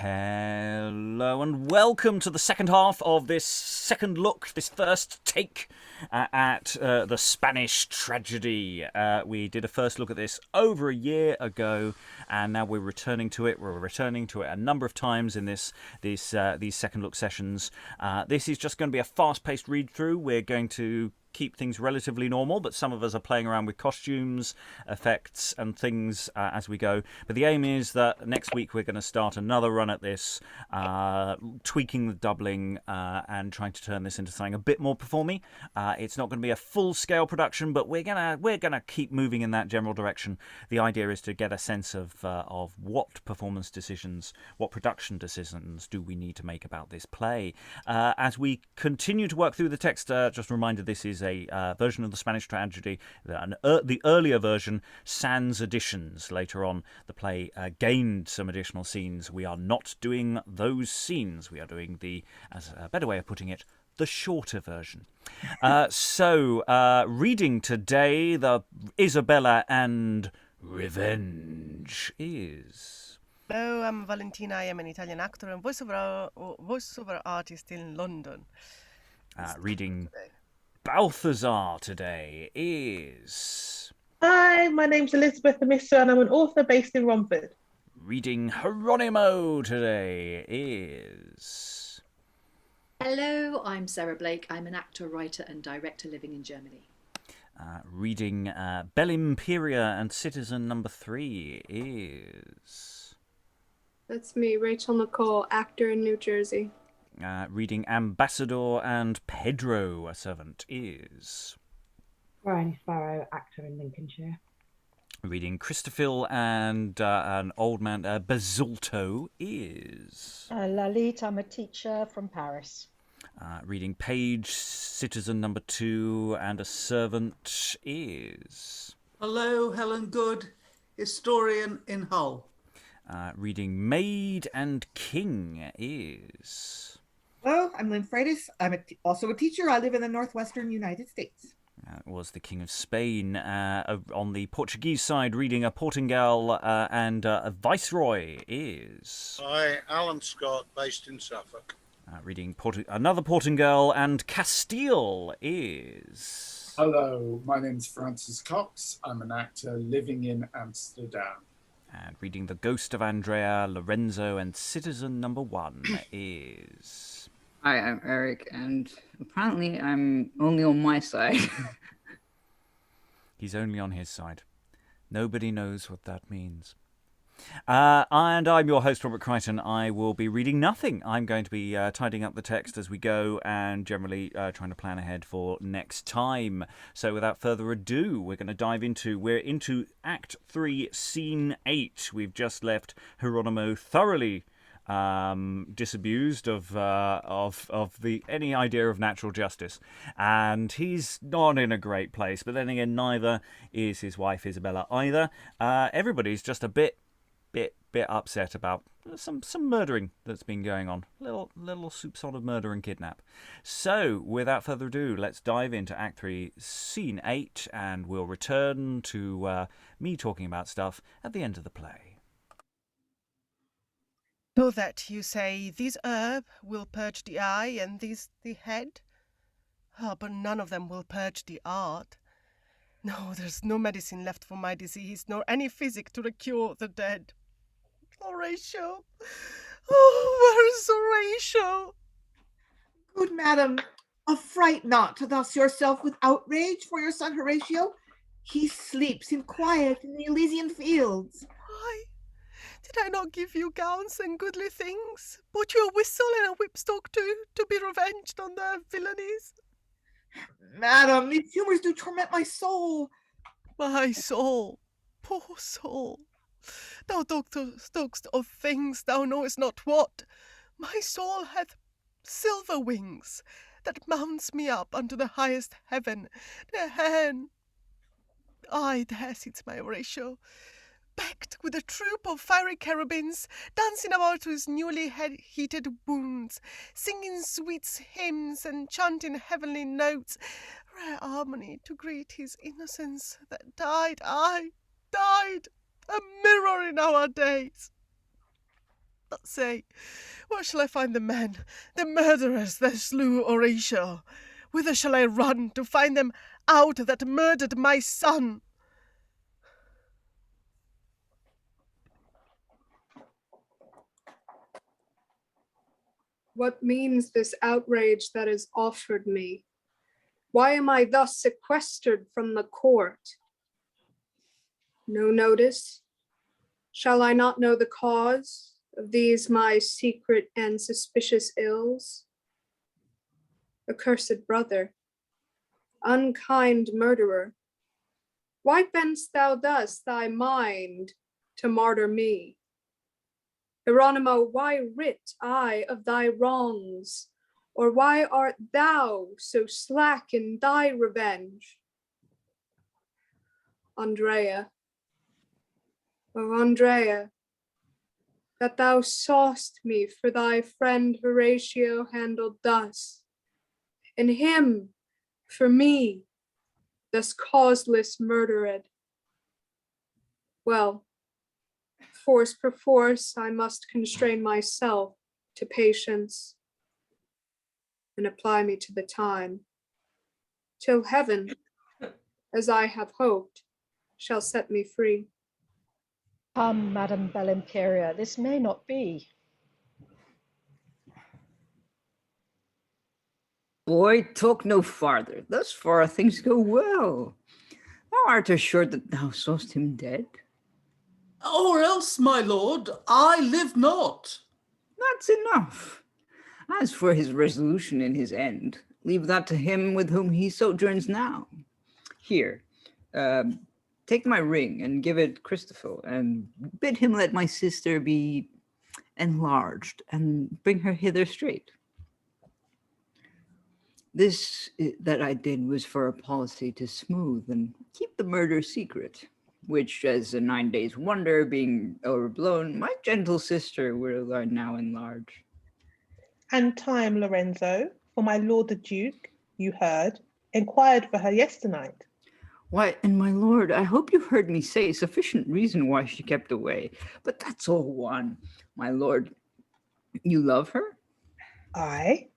Hello and welcome to the second half of this second look, this first take at the Spanish tragedy. We did a first look at this over a year ago, and now we're returning to it. We're returning to it a number of times in these second look sessions. This is just going to be a fast-paced read-through. We're going to keep things relatively normal, but some of us are playing around with costumes, effects and things as we go. But the aim is that next week we're going to start another run at this, tweaking the doubling and trying to turn this into something a bit more performy. It's not going to be a full-scale production, but we're gonna keep moving in that general direction. The idea is to get a sense of what performance decisions, what production decisions do we need to make about this play. As we continue to work through the text, just a reminder, this is a version of the Spanish tragedy. The earlier version, sans additions. Later on, the play gained some additional scenes. We are not doing those scenes. We are doing as a better way of putting it, the shorter version. So, reading today, the Isabella and Revenge is... Hello, I'm Valentina. I am an Italian actor and voiceover artist in London. Reading Balthazar today is... Hi, my name's Elizabeth Amisu and I'm an author based in Romford. Reading Hieronimo today is... Hello, I'm Sarah Blake. I'm an actor, writer and director living in Germany. Reading Bellimperia and Citizen Number 3 is... That's me, Rachael Nicole, actor in New Jersey. Reading Ambassador and Pedro, a servant, is... Briony, Sparrow, actor in Lincolnshire. Reading Christophil and an old man, Bazulto, is... Lalitte, I'm a teacher from Paris. Reading Page, Citizen Number 2 and a servant, is... Hello, Helen Good, historian in Hull. Reading Maid and King is... Hello, I'm Lynn Freitas. I'm also a teacher. I live in the northwestern United States. Was the King of Spain. On the Portuguese side, reading a Portingale and a Viceroy is... Hi, Alan Scott, based in Suffolk. Reading another Portingale and Castile is... Hello, my name's Francis Cox. I'm an actor living in Amsterdam. And reading The Ghost of Andrea, Lorenzo and Citizen Number 1 is... Hi, I'm Eric, and apparently I'm only on my side. He's only on his side. Nobody knows what that means. And I'm your host, Robert Crighton. I will be reading nothing. I'm going to be tidying up the text as we go and generally trying to plan ahead for next time. So without further ado, we're into Act 3, Scene 8. We've just left Hieronimo thoroughly disabused of any idea of natural justice, and he's not in a great place. But then again, neither is his wife Isabella either. Everybody's just a bit upset about some murdering that's been going on. Little soupçon of murder and kidnap. So without further ado, let's dive into Act 3, Scene 8, and we'll return to me talking about stuff at the end of the play. So that you say, this herb will purge the eye and this the head? But none of them will purge the art. No, there's no medicine left for my disease, nor any physic to cure the dead. Horatio! Oh, where is Horatio? Good madam, affright not thus yourself with outrage for your son Horatio. He sleeps in quiet in the Elysian fields. Why? Did I not give you gowns and goodly things? Bought you a whistle and a whipstock too, to be revenged on their villainies? Madam, these humours do torment my soul. My soul, poor soul. Thou talkest of things thou knowest not what. My soul hath silver wings, that mounts me up unto the highest heaven. Aye, there sits my Horatio, backed with a troop of fiery cherubins, dancing about his newly heated wounds, singing sweet hymns and chanting heavenly notes, rare harmony to greet his innocence that died, a mirror in our days. But say, where shall I find the men, the murderers that slew Horatio? Whither shall I run to find them out that murdered my son? What means this outrage that is offered me? Why am I thus sequestered from the court? No notice? Shall I not know the cause of these my secret and suspicious ills? Accursed brother, unkind murderer, why bend'st thou thus thy mind to martyr me? Hieronimo, why writ I of thy wrongs? Or why art thou so slack in thy revenge? Andrea, oh Andrea, that thou saw'st me for thy friend Horatio handled thus, and him for me, thus causeless murdered. Well, force perforce I must constrain myself to patience and apply me to the time, till heaven, as I have hoped, shall set me free. Come, Madam Bellimperia, this may not be. Boy, talk no farther. Thus far things go well. Thou art assured that thou saw'st him dead? Or else, my lord, I live not. That's enough. As for his resolution in his end, leave that to him with whom he sojourns now. Here, take my ring and give it Christophil, and bid him let my sister be enlarged, and bring her hither straight. This that I did was for a policy to smooth and keep the murder secret, which, as a 9 days' wonder being overblown, my gentle sister will I now enlarge. And time, Lorenzo, for my lord the Duke, you heard, inquired for her yesternight. Why, and my lord, I hope you've heard me say sufficient reason why she kept away, but that's all one. My lord, you love her? Aye.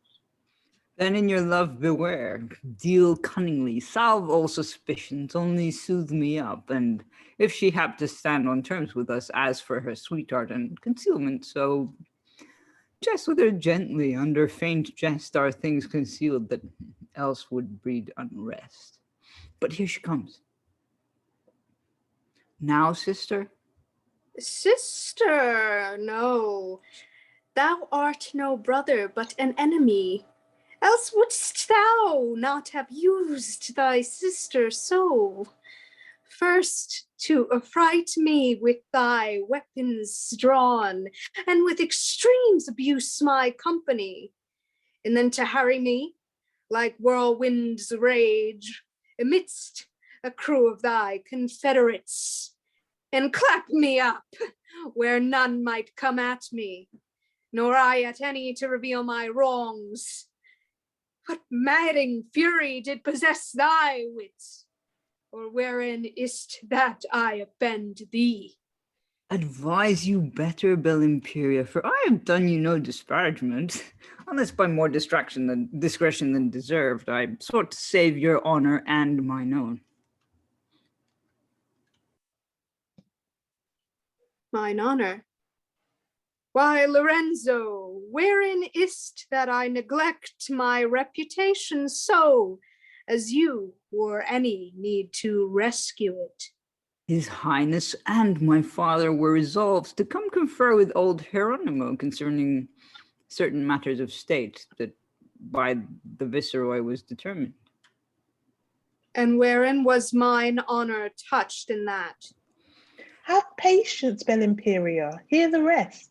Then in your love beware, deal cunningly, salve all suspicions, only soothe me up, and if she hap to stand on terms with us as for her sweetheart and concealment, so jest with her gently, under feigned jest are things concealed that else would breed unrest. But here she comes. Now, sister? Sister, no. Thou art no brother, but an enemy. Else wouldst thou not have used thy sister so? First to affright me with thy weapons drawn, and with extremes abuse my company, and then to harry me, like whirlwind's rage, amidst a crew of thy confederates, and clap me up where none might come at me, nor I at any to reveal my wrongs. What madding fury did possess thy wits? Or wherein is't that I offend thee? Advise you better, Bellimperia, for I have done you no disparagement, unless by more discretion than deserved. I sought to save your honor and mine own. Mine honor? Why, Lorenzo, wherein is't that I neglect my reputation so, as you or any need to rescue it? His Highness and my father were resolved to come confer with old Hieronimo concerning certain matters of state that by the Viceroy was determined. And wherein was mine honor touched in that? Have patience, Bellimperia. Hear the rest.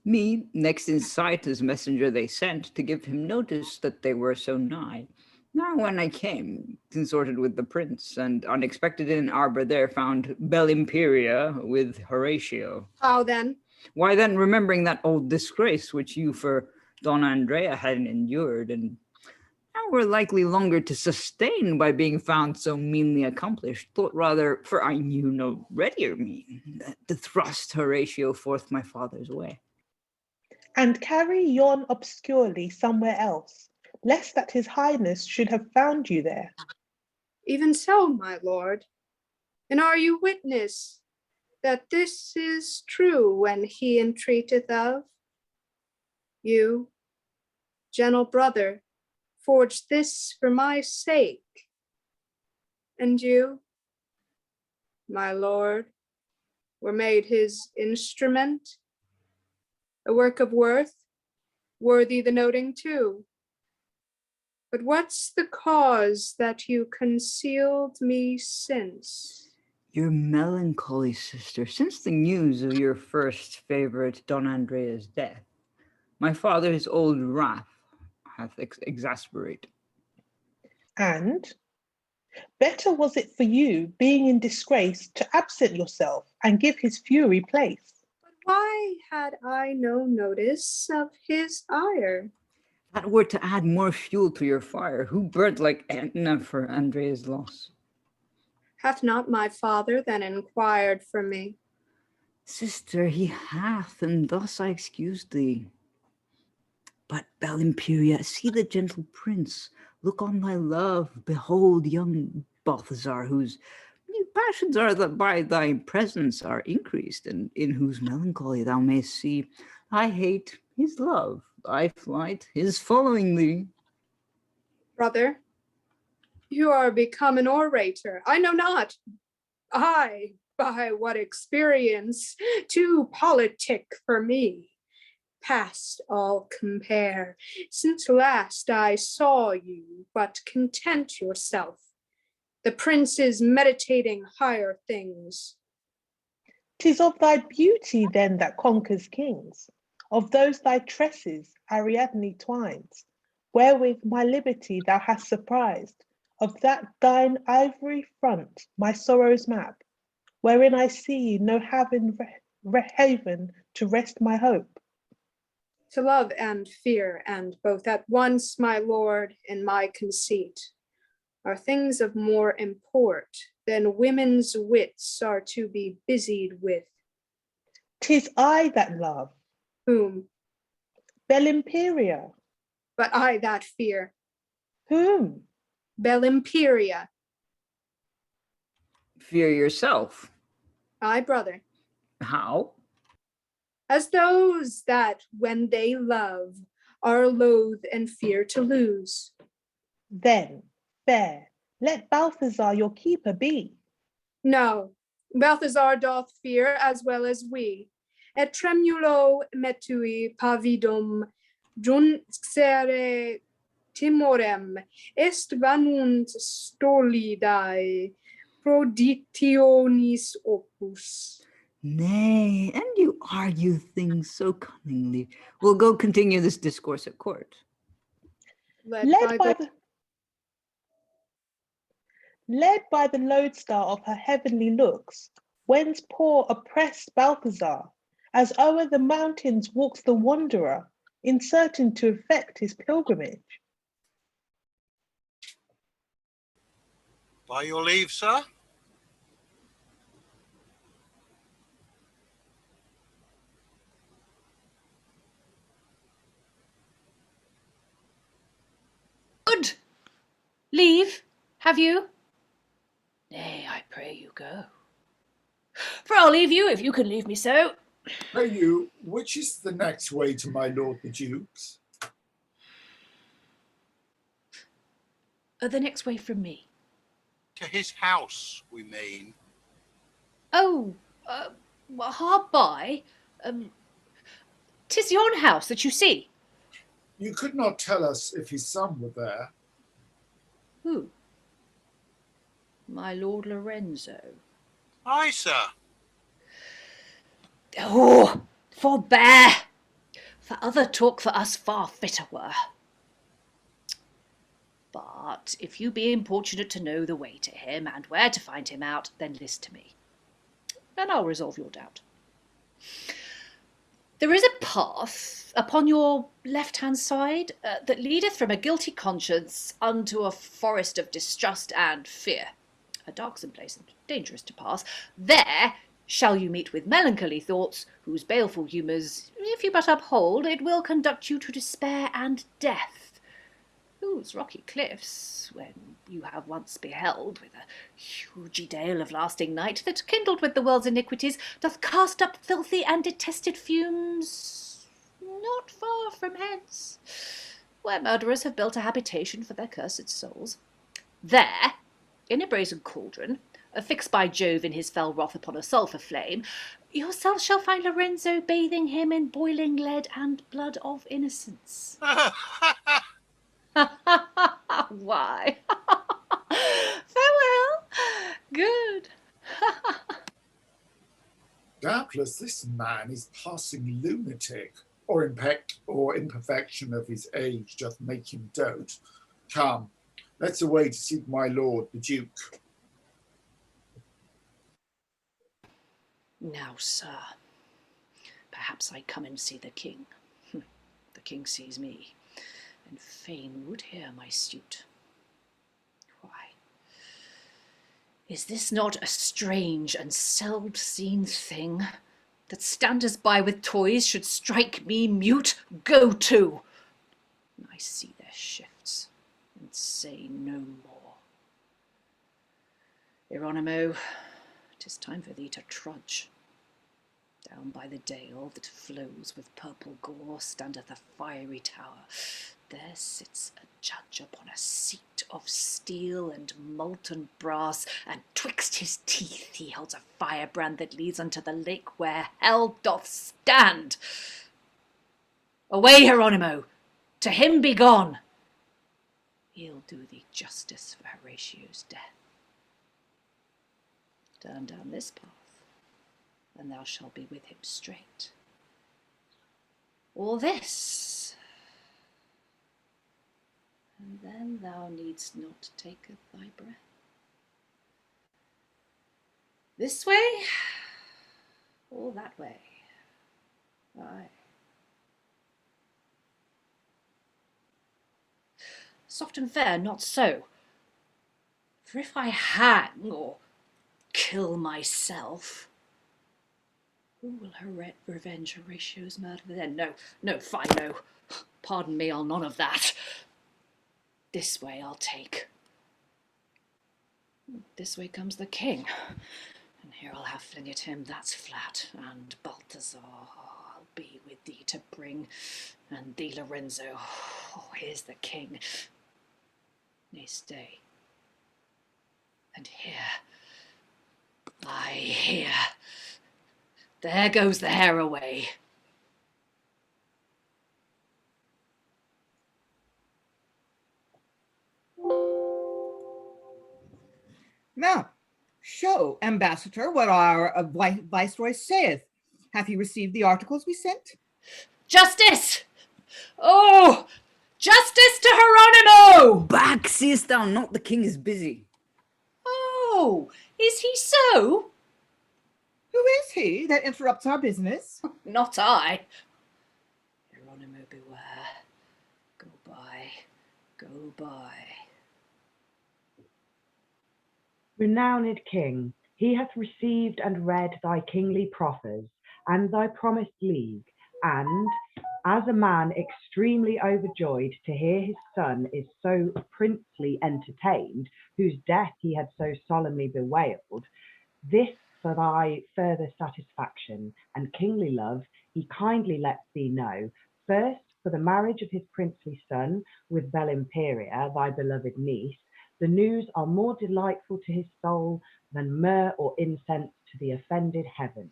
Me, next in sight as messenger they sent to give him notice that they were so nigh. Now when I came, consorted with the prince, and unexpected in arbor there found Bellimperia with Horatio. How then? Why then, remembering that old disgrace which you for Donna Andrea had endured, and now were likely longer to sustain by being found so meanly accomplished, thought rather, for I knew no readier mean, to thrust Horatio forth my father's way. and carry yon obscurely somewhere else, lest that his highness should have found you there. Even so, my lord. And are you witness that this is true when he entreateth of? You, gentle brother, forged this for my sake. And you, my lord, were made his instrument, a work of worth, worthy the noting too. But what's the cause that you concealed me since? Your melancholy, sister, since the news of your first favorite Don Andrea's death, my father's old wrath hath exasperated. And better was it for you, being in disgrace, to absent yourself and give his fury place. But why had I no notice of his ire? That were to add more fuel to your fire. Who burnt like Etna for Andrea's loss? Hath not my father then inquired for me? Sister, he hath, and thus I excuse thee. But Bellimperia, see the gentle prince. Look on thy love. Behold young Balthazar, whose passions are that by thy presence are increased, and in whose melancholy thou mayst see thy hate, his love, thy flight, his following thee. Brother, you are become an orator. I know not. I, by what experience, too politic for me. Past all compare, since last I saw you, but content yourself. The prince is meditating higher things. 'Tis of thy beauty then that conquers kings, of those thy tresses Ariadne twines, wherewith my liberty thou hast surprised, of that thine ivory front my sorrow's map, wherein I see no haven to rest my hope. To love and fear, and both at once, my lord, in my conceit, are things of more import than women's wits are to be busied with. 'Tis I that love. Whom? Bellimperia. But I that fear. Whom? Bellimperia. Fear yourself. Aye, brother. How? As those that, when they love, are loath and fear to lose. Then, fair, let Balthazar your keeper be. No, Balthazar doth fear as well as we. Et tremulo metui pavidum juncere timorem est vanunt stolidae proditionis opus. Nay, and you argue things so cunningly. We'll go continue this discourse at court. Led by the lodestar of her heavenly looks, whence poor oppressed Balthazar, as o'er the mountains walks the wanderer, uncertain to effect his pilgrimage. By your leave, sir. Good. Leave, have you? Nay, I pray you go. For I'll leave you if you can leave me so. Pray you, which is the next way to my lord the Duke's? The next way from me. To his house, we mean. Oh, well, hard by. 'Tis yon house that you see. You could not tell us if his son were there. Who? My Lord Lorenzo. Aye, sir. Oh, forbear! For other talk for us far fitter were. But if you be importunate to know the way to him and where to find him out, then list to me, and I'll resolve your doubt. There is a path upon your left-hand side that leadeth from a guilty conscience unto a forest of distrust and fear. A darksome place and dangerous to pass. There Shall you meet with melancholy thoughts, whose baleful humours, if you but uphold, it will conduct you to despair and death, whose rocky cliffs, when you have once beheld, with a hugy dale of lasting night, that kindled with the world's iniquities, doth cast up filthy and detested fumes, not far from hence, where murderers have built a habitation for their cursed souls. There, in a brazen cauldron, affixed by Jove in his fell wrath upon a sulphur flame, yourself shall find Lorenzo bathing him in boiling lead and blood of innocence. Why? Farewell. Good. Doubtless this man is passing lunatic, or imperfection of his age doth make him dote. Come, let's away to seek my lord, the Duke. Now, sir, perhaps I come and see the king. The king sees me, and fain would hear my suit. Why, is this not a strange and seld-seen thing, that standers by with toys should strike me mute? Go to! I see their shifts, and say no more. Hieronimo, 'tis time for thee to trudge. Down by the dale that flows with purple gore standeth a fiery tower. There sits a judge upon a seat of steel and molten brass, and twixt his teeth he holds a firebrand that leads unto the lake where hell doth stand. Away, Hieronimo! To him be gone! He'll do thee justice for Horatio's death. Turn down this path, and thou shalt be with him straight. Or this, and then thou needst not take thy breath. This way, or that way? Aye. Soft and fair, not so. For if I hang or kill myself, who will revenge Horatio's murder then? No, fine, no. Pardon me, I'll none of that. This way I'll take. This way comes the king. And here I'll have fling at him, that's flat. And Balthazar, I'll be with thee to bring. And thee, Lorenzo, here's the king. Nay, stay. And here, here. There goes the hair away. Now, show, Ambassador, what our Viceroy saith. Hath he received the articles we sent? Justice! Oh! Justice to Hieronimo! Back, seest thou not the king is busy? Oh, is he so? Who is he that interrupts our business? Not I. Hieronimo, beware. Go by, go by. Renowned king, he hath received and read thy kingly proffers, and thy promised league, and, as a man extremely overjoyed to hear his son is so princely entertained, whose death he had so solemnly bewailed, this for thy further satisfaction and kingly love he kindly lets thee know, first for the marriage of his princely son with Bellimperia, thy beloved niece, the news are more delightful to his soul than myrrh or incense to the offended heaven.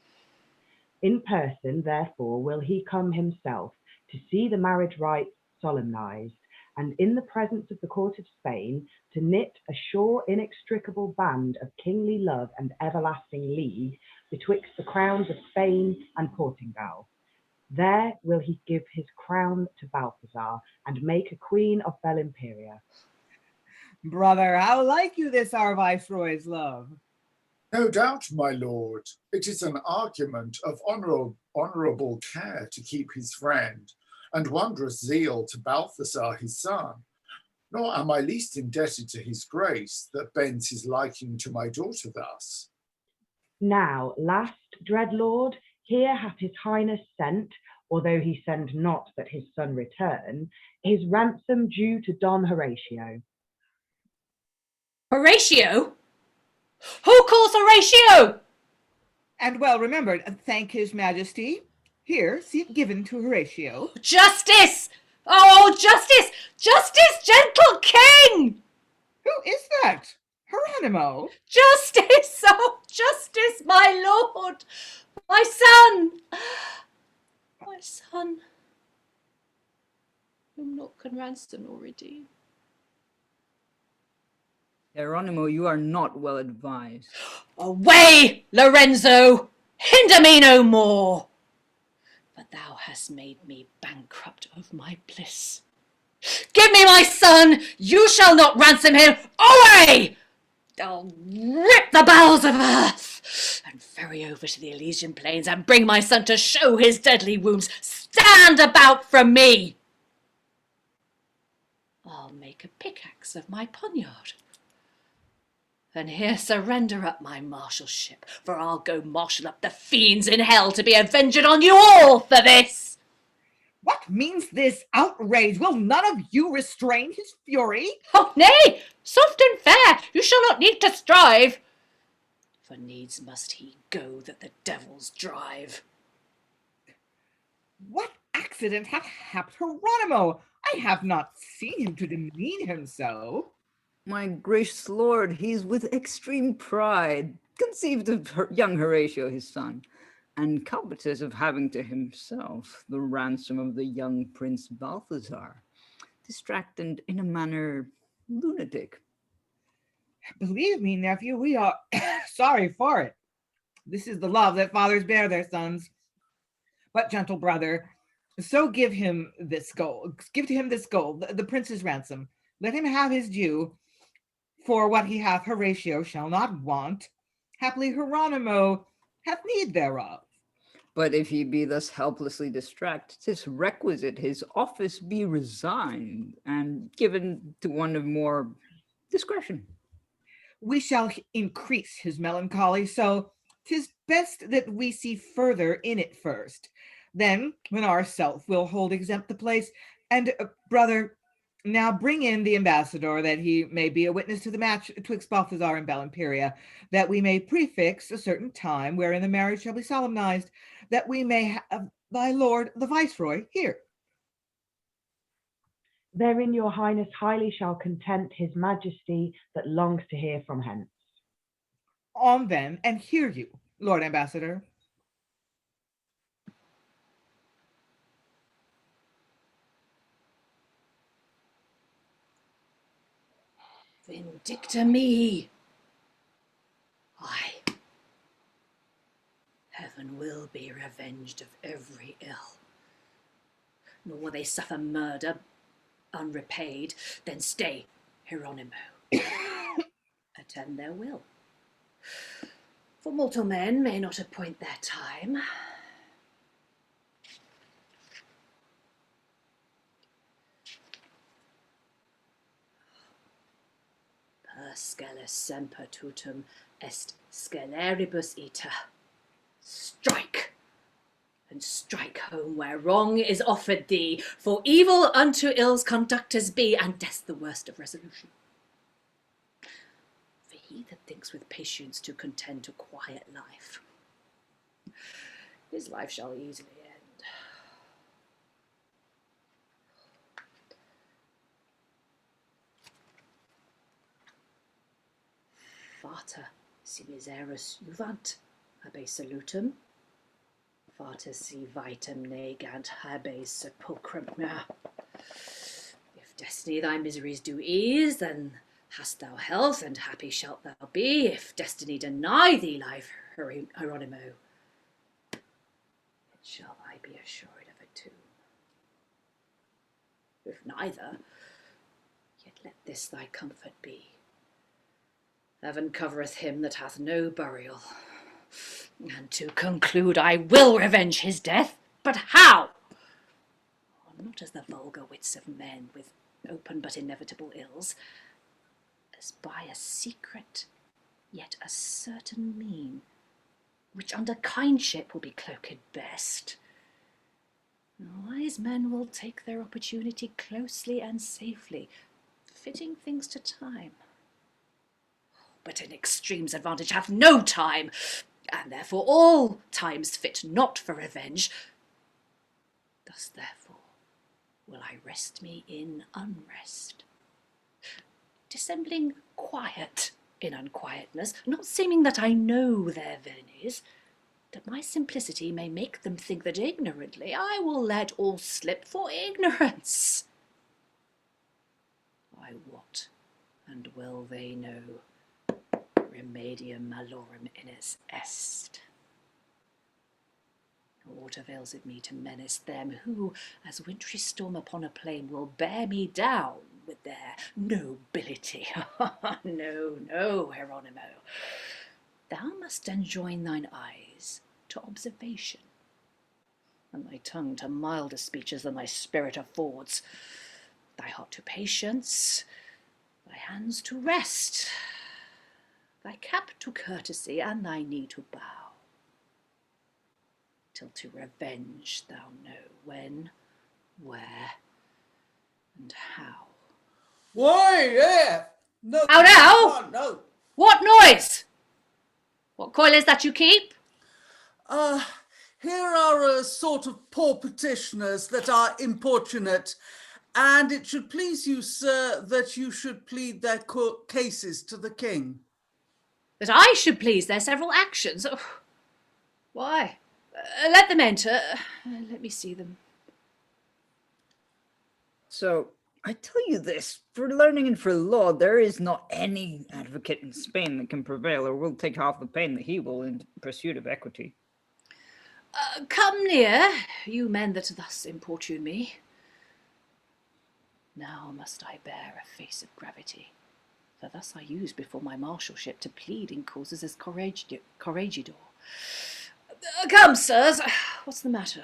In person, therefore, will he come himself to see the marriage rites solemnized, and in the presence of the court of Spain, to knit a sure inextricable band of kingly love and everlasting league betwixt the crowns of Spain and Portingale. There will he give his crown to Balthazar, and make a queen of Bellimperia. Brother, how like you this our Viceroy's love? No doubt, my lord, it is an argument of honourable care to keep his friend, and wondrous zeal to Balthazar his son. Nor am I least indebted to his grace that bends his liking to my daughter thus. Now, last, dread lord, here hath his highness sent, although he send not that his son return, his ransom due to Don Horatio. Horatio? Who calls Horatio? And well remembered, thank his majesty. Here, see it given to Horatio. Justice! Oh, justice! Justice, gentle king! Who is that? Hieronimo? Justice! Oh, justice, my lord! My son! My son, whom naught can ransom nor redeem. Hieronimo, you are not well advised. Away, Lorenzo! Hinder me no more! For thou hast made me bankrupt of my bliss. Give me my son! You shall not ransom him! Away! I'll rip the bowels of earth and ferry over to the Elysian plains and bring my son to show his deadly wounds. Stand about from me! I'll make a pickaxe of my poniard. And here surrender up my marshalship, for I'll go marshal up the fiends in hell to be avenged on you all for this. What means this outrage? Will none of you restrain his fury? Oh, nay, soft and fair, you shall not need to strive. For needs must he go that the devils drive. What accident hath happed Hieronimo? I have not seen him to demean him so. My gracious lord, he is with extreme pride conceived of young Horatio his son, and covetous of having to himself the ransom of the young Prince Balthazar, distracted in a manner lunatic. Believe me, nephew, we are sorry for it. This is the love that fathers bear their sons. But, gentle brother, so give him this gold. Give to him this gold, the prince's ransom. Let him have his due. For what he hath, Horatio shall not want. Haply Hieronimo hath need thereof. But if he be thus helplessly distracted, 'tis requisite his office be resigned and given to one of more discretion. We shall increase his melancholy, so 'tis best that we see further in it first. Then, when ourself will hold exempt the place, and brother, now bring in the ambassador, that he may be a witness to the match twixt Balthazar and Bellimperia, that we may prefix a certain time wherein the marriage shall be solemnized, that we may have thy lord the Viceroy here. Therein your highness highly shall content his majesty that longs to hear from hence. On then, and hear you, Lord Ambassador. Vindicta me. Aye. Heaven will be revenged of every ill. Nor will they suffer murder unrepaid. Then stay, Hieronimo. Attend their will. For mortal men may not appoint their time. Per scella semper tutum est sceleribus ita. Strike, and strike home where wrong is offered thee, for evil unto ill's conductors be, and death's the worst of resolution. For he that thinks with patience to contend to quiet life, his life shall easily end. Fata si miserus juvant, habe salutum. Fata si vitam negant, habe sepulchrum. If destiny thy miseries do ease, then hast thou health, and happy shalt thou be. If destiny deny thee life, Hieronimo, it shall I be assured of a tomb. If neither, yet let this thy comfort be. Heaven covereth him that hath no burial. And to conclude, I will revenge his death, but how? Not as the vulgar wits of men with open but inevitable ills, as by a secret, yet a certain mean, which under kindship will be cloaked best. Wise men will take their opportunity closely and safely, fitting things to time. But in extremes advantage hath no time, and therefore all times fit not for revenge. Thus therefore will I rest me in unrest, dissembling quiet in unquietness, not seeming that I know their villainies, that my simplicity may make them think that ignorantly I will let all slip for ignorance. I wot, and well they know, remedium malorum innis est. What avails it me to menace them who, as wintry storm upon a plain, will bear me down with their nobility? No, no, Hieronimo. Thou must enjoin thine eyes to observation, and thy tongue to milder speeches than thy spirit affords, thy heart to patience, thy hands to rest, thy cap to courtesy, and thy knee to bow, till to revenge thou know when, where, and how. Why, yeah! No, How now? No. What noise? What coil is that you keep? Here are a sort of poor petitioners that are importunate, and it should please you, sir, that you should plead their cases to the king. That I should please their several actions? Oh, why? Let them enter. Let me see them. So, I tell you this, for learning and for law, there is not any advocate in Spain that can prevail or will take half the pain that he will in pursuit of equity. Come near, you men that thus importune me. Now must I bear a face of gravity, for thus I use before my marshalship to plead in causes as corregidor. Come, sirs, what's the matter?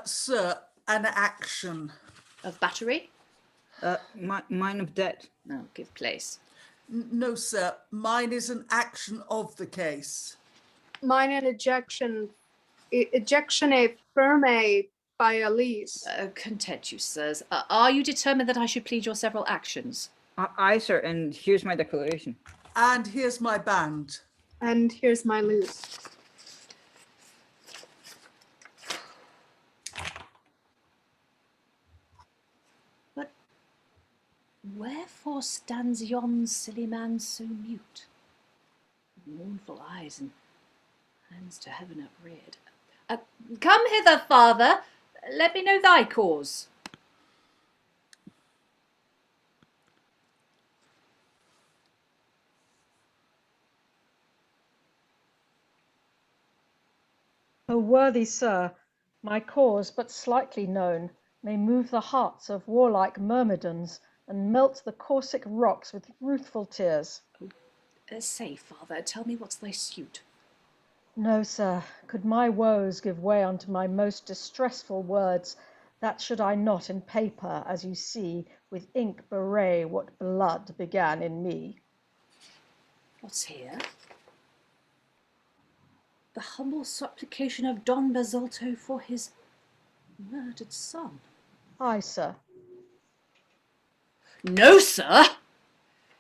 Sir, an action. Of battery? Mine of debt. No, give place. No, sir, mine is an action of the case. Mine an ejection firme by Elise. Content you, sirs. Are you determined that I should plead your several actions? Aye, sir, and here's my declaration. And here's my band. And here's my lute. But wherefore stands yon silly man so mute? Mournful eyes and hands to heaven upreared. Come hither, father. Let me know thy cause. O worthy sir, my cause, but slightly known, may move the hearts of warlike myrmidons, and melt the Corsic rocks with ruthful tears. Say, father, tell me what's thy suit. No, sir, could my woes give way unto my most distressful words, that should I not in paper, as you see, with ink bewray what blood began in me. What's here? The humble supplication of Don Bazulto for his murdered son. Aye, sir. No, sir!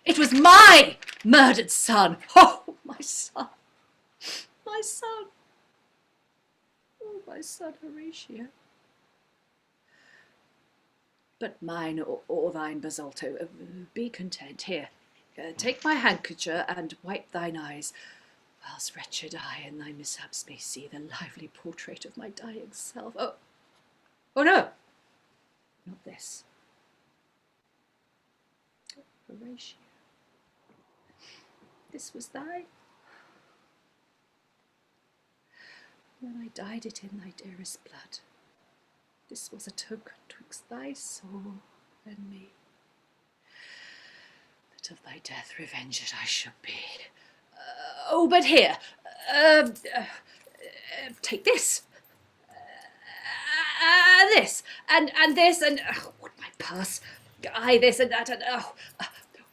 It was my murdered son! Oh, my son! My son! Oh, my son Horatio! But mine or thine, Bazulto, be content. Here, take my handkerchief and wipe thine eyes, whilst wretched I in thy mishaps may see the lively portrait of my dying self. Oh no, not this. Horatio, this was thine. When I dyed it in thy dearest blood, this was a token twixt thy soul and me, that of thy death revenged I should be. But here, take this, this, and this, and what my purse, aye, this and that, and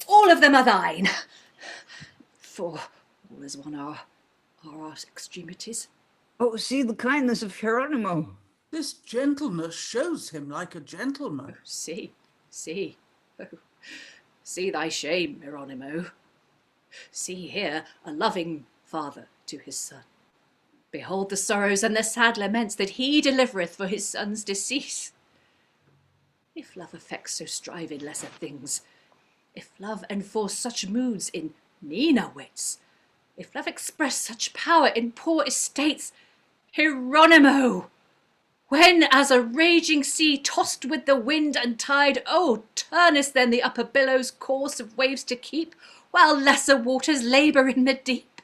all of them are thine. For all as one are are our extremities. Oh, see the kindness of Hieronimo. This gentleness shows him like a gentleman. Oh, see. Oh, see thy shame, Hieronimo. See here a loving father to his son. Behold the sorrows and the sad laments that he delivereth for his son's decease. If love affects so strive in lesser things, if love enforce such moods in meaner wits, if love express such power in poor estates, Hieronimo, when as a raging sea tossed with the wind and tide, oh, turnest then the upper billows course of waves to keep, while lesser waters labour in the deep,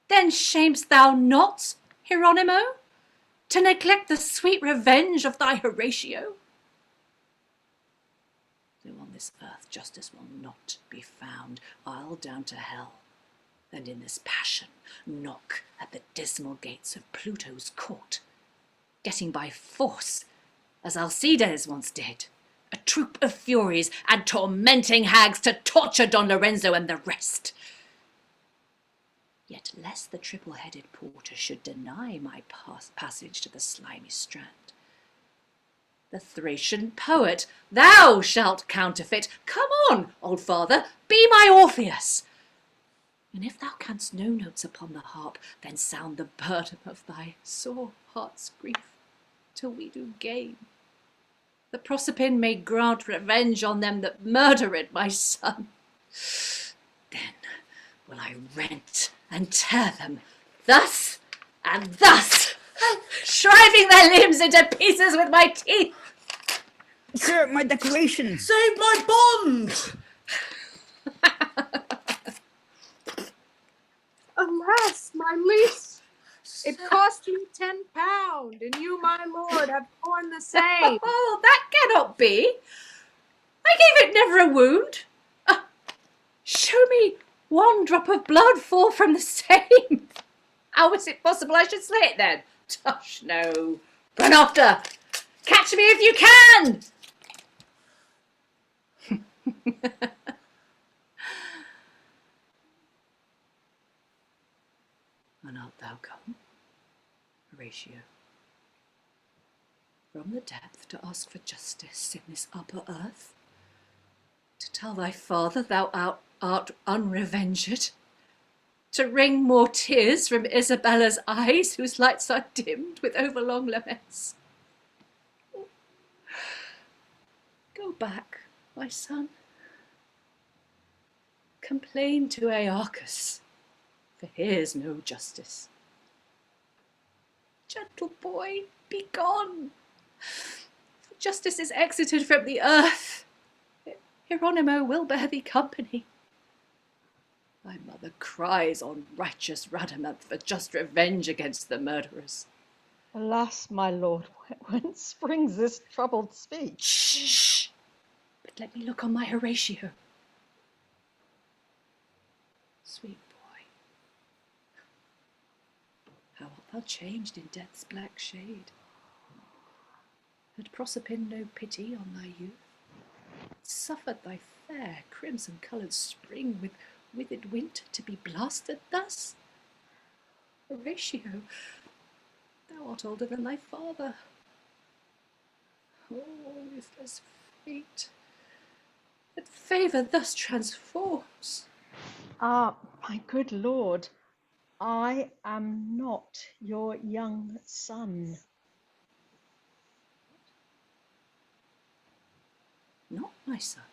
then shamest thou not, Hieronimo, to neglect the sweet revenge of thy Horatio? Though on this earth justice will not be found, I'll down to hell, and in this passion knock at the dismal gates of Pluto's court, getting by force, as Alcides once did, a troop of furies and tormenting hags to torture Don Lorenzo and the rest. Yet lest the triple-headed porter should deny my passage to the slimy strand, the Thracian poet thou shalt counterfeit. Come on, old father, be my Orpheus. And if thou canst no notes upon the harp, then sound the burden of thy sore heart's grief, till we do gain. The Proserpine may grant revenge on them that murdered my son. Then will I rent and tear them, thus and thus, shriving their limbs into pieces with my teeth. Sir, my decoration. Save my bond! Alas, my lease! It cost you £10, and you, my lord, have torn the same. Oh, that cannot be. I gave it never a wound. Show me one drop of blood fall from the same. How is it possible I should slay it then? Tush, no. Run after. Catch me if you can. And art thou come, Horatio, from the depth to ask for justice in this upper earth? To tell thy father thou art unrevenged? To wring more tears from Isabella's eyes, whose lights are dimmed with overlong laments? Go back, my son. Complain to Aeacus, for here's no justice. Gentle boy, be gone, for justice is exited from the earth. Hieronimo will bear thee company. Thy mother cries on righteous Rhadamanth for just revenge against the murderers. Alas, my lord, whence springs this troubled speech? Shh! But let me look on my Horatio. Sweet boy, how art thou changed in death's black shade? Had Proserpine no pity on thy youth? Suffered thy fair crimson-coloured spring with withered winter to be blasted thus? Horatio, thou art older than thy father. Oh, ruthless fate, that favour thus transforms. Ah, my good lord, I am not your young son. Not my son.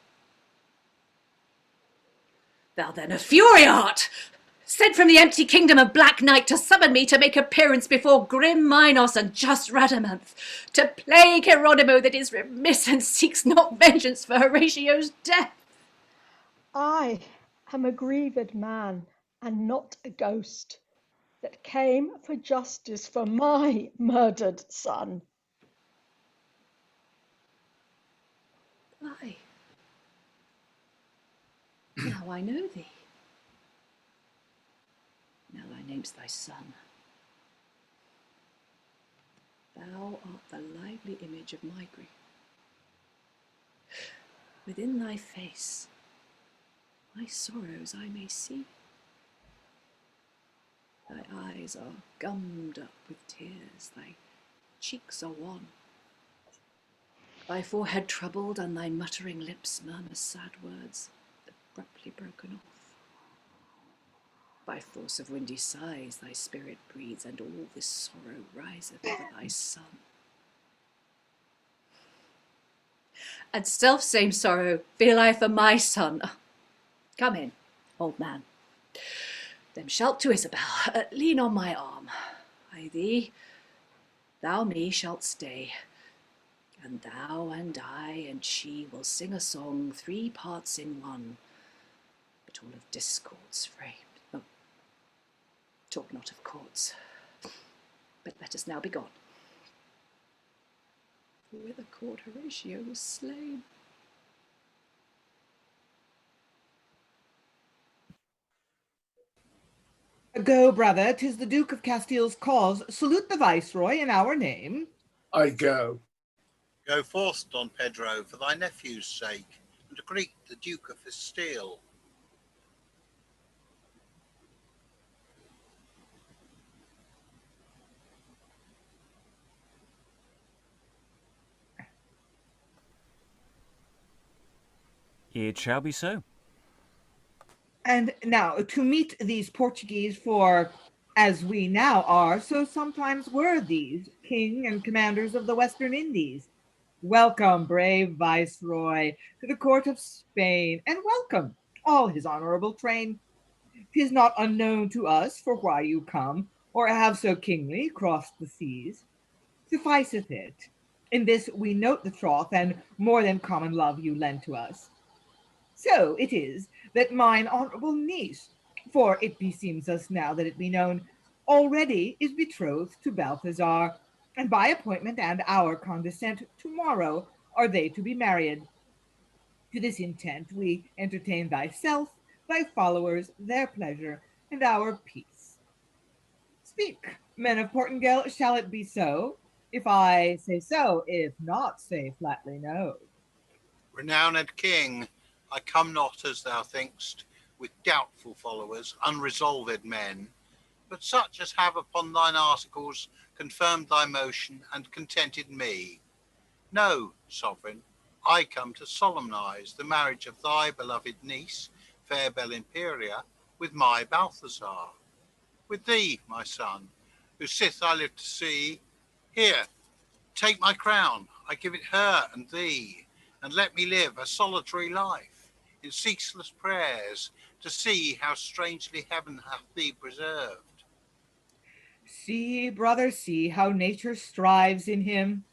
Thou then a fury art, sent from the empty kingdom of Black Night to summon me to make appearance before grim Minos and just Rhadamanth, to plague Hieronimo that is remiss and seeks not vengeance for Horatio's death. I am a grieved man, and not a ghost, that came for justice for my murdered son. Aye. Now I know thee. Now thy name's thy son. Thou art the lively image of my grief. Within thy face, my sorrows I may see. Thy eyes are gummed up with tears, thy cheeks are wan. Thy forehead troubled, and thy muttering lips murmur sad words, abruptly broken off. By force of windy sighs thy spirit breathes, and all this sorrow riseth over thy son. And self-same sorrow feel I for my son. Come in, old man. Then shalt to Isabel, lean on my arm. I thee, thou me shalt stay. And thou and I and she will sing a song, 3 parts in one, but all of discords framed. Oh, talk not of courts, but let us now be gone. For with a court Horatio was slain. Go, brother, 'tis the Duke of Castile's cause. Salute the Viceroy in our name. I go. Go forth, Don Pedro, for thy nephew's sake, and greet the Duke of Castile. It shall be so. And now to meet these Portuguese, for as we now are, so sometimes were these, king and commanders of the Western Indies. Welcome, brave Viceroy, to the court of Spain, and welcome all his honorable train. 'Tis not unknown to us for why you come, or have so kingly crossed the seas. Sufficeth it, in this we note the troth and more than common love you lend to us. So it is that mine honorable niece, for it beseems us now that it be known, already is betrothed to Balthazar, and by appointment and our condescent tomorrow are they to be married. To this intent we entertain thyself, thy followers, their pleasure, and our peace. Speak, men of Portingale, shall it be so? If I say so, if not, say flatly no. Renowned king, I come not, as thou think'st, with doubtful followers, unresolved men, but such as have upon thine articles confirmed thy motion and contented me. No, sovereign, I come to solemnize the marriage of thy beloved niece, fair Bellimperia, with my Balthazar. With thee, my son, who sith I live to see, here, take my crown, I give it her and thee, and let me live a solitary life, in ceaseless prayers, to see how strangely heaven hath thee preserved. See, brother, see how nature strives in him.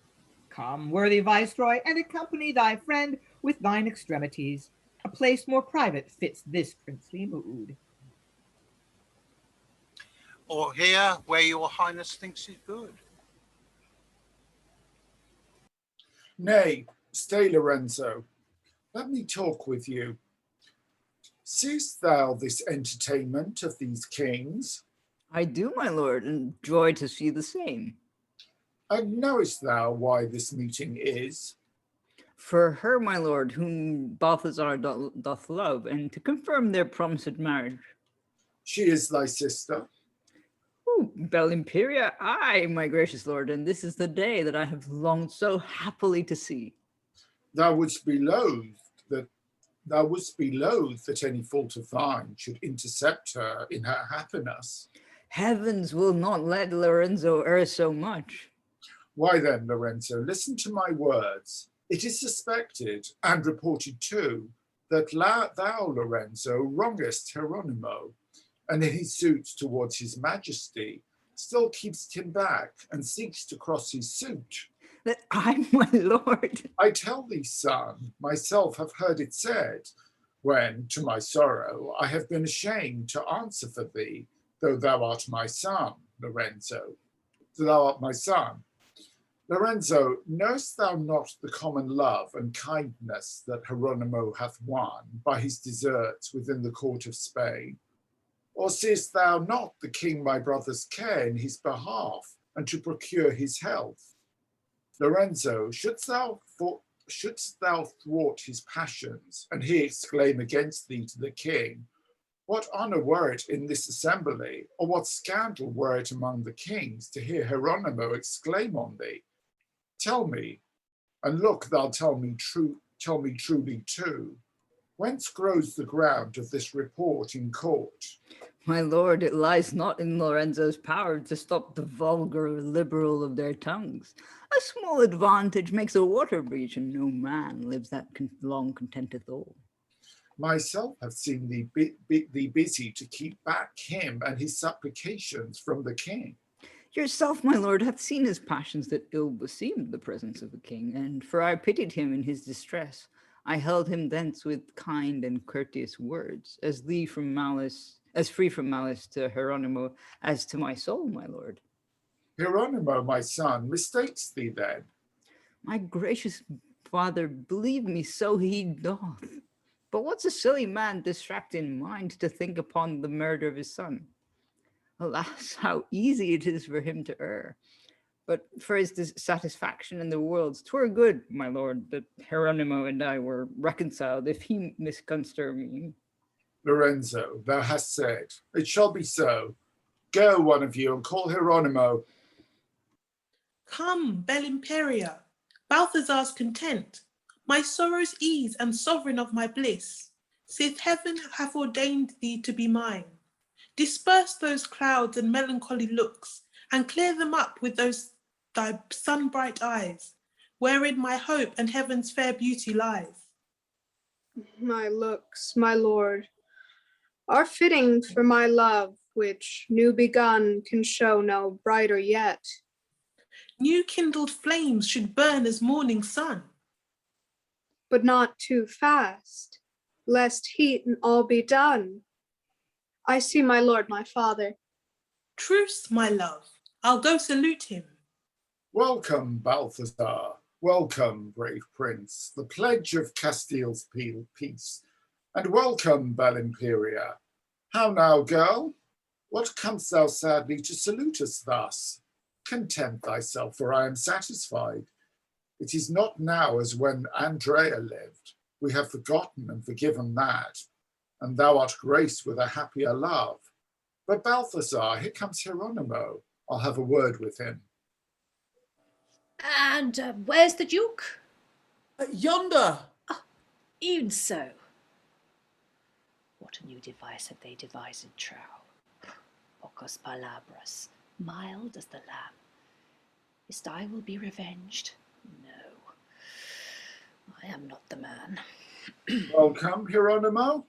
Come, worthy Viceroy, and accompany thy friend with thine extremities. A place more private fits this princely mood. Or here, where your highness thinks it good. Nay, stay, Lorenzo. Let me talk with you. Seest thou this entertainment of these kings? I do, my lord, and joy to see the same. And knowest thou why this meeting is? For her, my lord, whom Balthazar doth love, and to confirm their promised marriage. She is thy sister? Ooh, Bellimperia, aye, my gracious lord, and this is the day that I have longed so happily to see. Thou wouldst be loath that any fault of thine should intercept her in her happiness. Heavens will not let Lorenzo err so much. Why then, Lorenzo, listen to my words. It is suspected, and reported too, that thou, Lorenzo, wrongest Hieronimo, and in his suits towards his majesty, still keepst him back, and seeks to cross his suit. That I, my lord. I tell thee, son, myself have heard it said, when, to my sorrow, I have been ashamed to answer for thee, though thou art my son, Lorenzo. Thou art my son. Lorenzo, knowest thou not the common love and kindness that Hieronimo hath won by his deserts within the court of Spain? Or seest thou not the king my brother's care in his behalf, and to procure his health? Lorenzo, shouldst thou thwart his passions, and he exclaim against thee to the king, What honour were it in this assembly, or what scandal were it among the kings to hear Hieronimo exclaim on thee? Tell me, and look, thou tell me truly too, whence grows the ground of this report in court? My lord, it lies not in Lorenzo's power to stop the vulgar liberal of their tongues. A small advantage makes a water breach, and no man lives that long contenteth all. Myself have seen thee busy to keep back him and his supplications from the king. Yourself, my lord, hath seen his passions that ill beseemed the presence of a king, and for I pitied him in his distress, I held him thence with kind and courteous words, as free from malice to Hieronimo as to my soul, my lord. Hieronimo, my son, mistakes thee then. My gracious father, believe me, so he doth. But what's a silly man distract in mind to think upon the murder of his son? Alas, how easy it is for him to err. But for his dissatisfaction in the world, 'twere good, my lord, that Hieronimo and I were reconciled, if he misconstrue me. Lorenzo, thou hast said, it shall be so. Go, one of you, and call Hieronimo. Come, Bellimperia, Balthazar's content, my sorrow's ease and sovereign of my bliss, sith heaven hath ordained thee to be mine. Disperse those clouds and melancholy looks, and clear them up with those thy sun-bright eyes, wherein my hope and heaven's fair beauty lies. My looks, my lord, are fitting for my love, which, new begun, can show no brighter yet. New kindled flames should burn as morning sun. But not too fast, lest heat and all be done. I see my lord, my father. Truce, my love, I'll go salute him. Welcome, Balthazar. Welcome, brave prince, the pledge of Castile's peace. And welcome, Bellimperia. How now, girl? What comest thou sadly to salute us thus? Content thyself, for I am satisfied. It is not now as when Andrea lived. We have forgotten and forgiven that, and thou art graced with a happier love. But Balthazar, here comes Hieronimo. I'll have a word with him. And where's the Duke? Yonder. Oh, even so. What a new device have they devised in trow. Pocas palabras, mild as the lamb. His I will be revenged? No, I am not the man. Welcome, Hieronimo.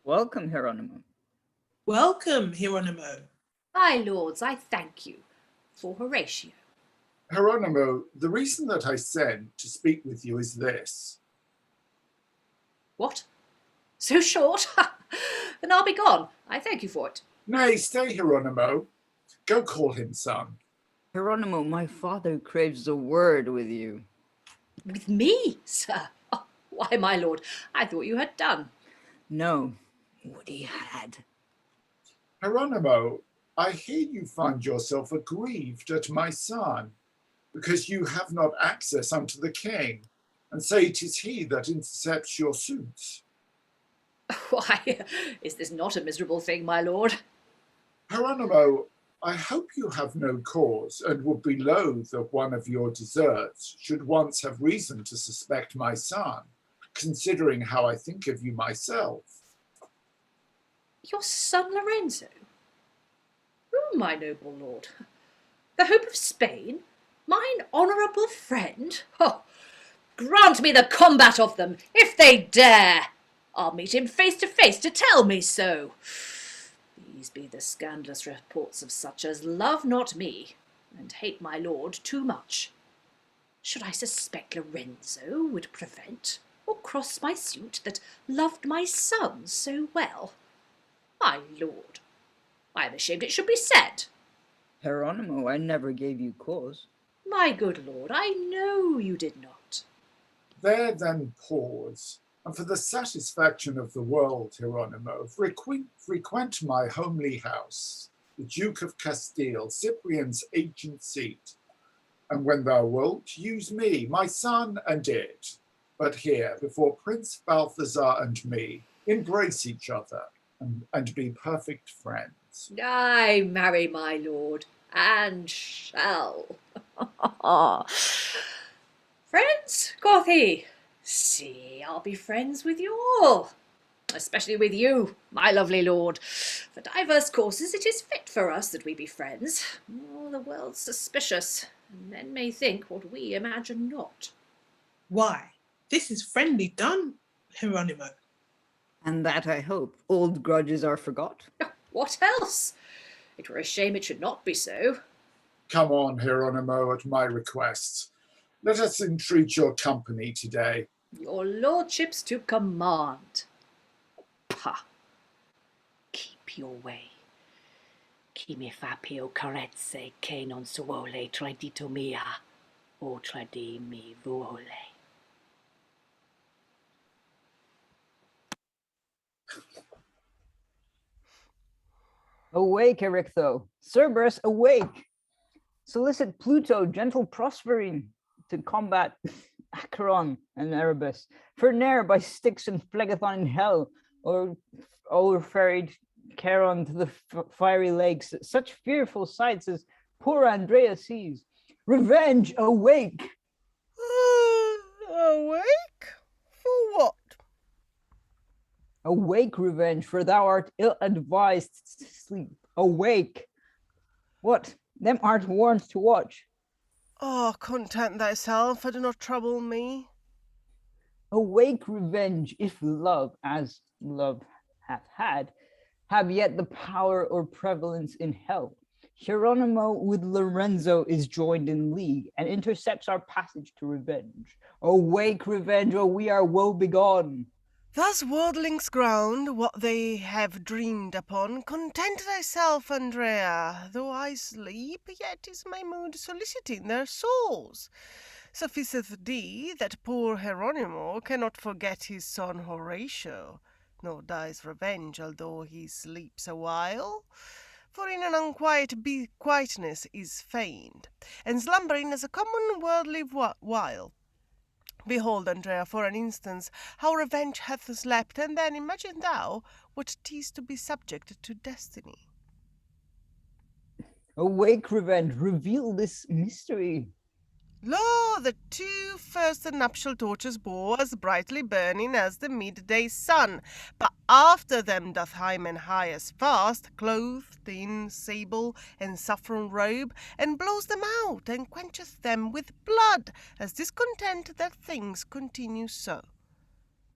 Welcome, Hieronimo. Welcome, Hieronimo. My lords, I thank you for Horatio. Hieronimo, the reason that I sent to speak with you is this. What? So short? Then I'll be gone. I thank you for it. Nay, stay, Hieronimo. Go call him, son. Hieronimo, my father craves a word with you. With me, sir? Oh, why, my lord, I thought you had done. No, would he had. Hieronimo, I hear you find yourself aggrieved at my son, because you have not access unto the king, and say it is he that intercepts your suits. Why, is this not a miserable thing, my lord? Hieronimo, I hope you have no cause, and would be loath of one of your deserts, should once have reason to suspect my son, considering how I think of you myself. Your son Lorenzo? Oh, my noble lord, the hope of Spain? Mine honourable friend? Oh, grant me the combat of them, if they dare. I'll meet him face to face to tell me so. These be the scandalous reports of such as love not me, and hate my lord too much. Should I suspect Lorenzo would prevent or cross my suit that loved my son so well? My lord, I am ashamed it should be said. Hieronimo, I never gave you cause. My good lord, I know you did not. There then pause, and for the satisfaction of the world, Hieronimo, frequent my homely house, the Duke of Castile, Cyprian's ancient seat, and when thou wilt, use me, my son, and it. But here, before Prince Balthazar and me, embrace each other, and be perfect friends. I marry my lord, and shall. Friends, quoth he. See, I'll be friends with you all, especially with you, my lovely lord. For divers causes it is fit for us that we be friends. Oh, the world's suspicious, and men may think what we imagine not. Why, this is friendly done, Hieronimo. And that, I hope, old grudges are forgot. What else? It were a shame it should not be so. Come on, Hieronimo, at my request. Let us entreat your company today. Your lordship's to command. Pah! Keep your way. Chi mi fa più carezze che non suole tradito mia, o tradi mi vuole. Awake, Erictho! Cerberus, awake! Solicit Pluto, gentle prospering, to combat Acheron and Erebus. For ne'er by Styx and Phlegethon in hell, or ferried Charon to the fiery lakes, such fearful sights as poor Andrea sees. Revenge, awake! Awake? For what? Awake, Revenge, for thou art ill-advised to sleep. Awake! What? Them art warned to watch. Oh, content thyself, and do not trouble me. Awake, Revenge, if love, as love hath had, have yet the power or prevalence in hell. Hieronimo with Lorenzo is joined in league, and intercepts our passage to revenge. Awake, Revenge, or we are woe begone. Thus worldlings ground what they have dreamed upon. Content thyself, Andrea. Though I sleep, yet is my mood soliciting their souls. Sufficeth thee that poor Hieronimo cannot forget his son Horatio, nor dies revenge, although he sleeps a while. For in an unquiet quietness is feigned, and slumbering is a common worldly while. Behold, Andrea, for an instance, how revenge hath slept, and then imagine thou what 'tis to be subject to destiny. Awake, Revenge, reveal this mystery. Lo, the two first nuptial torches bore as brightly burning as the midday sun, but after them doth Hymen-Hias fast, clothed in sable and saffron robe, and blows them out, and quencheth them with blood, as discontent that things continue so.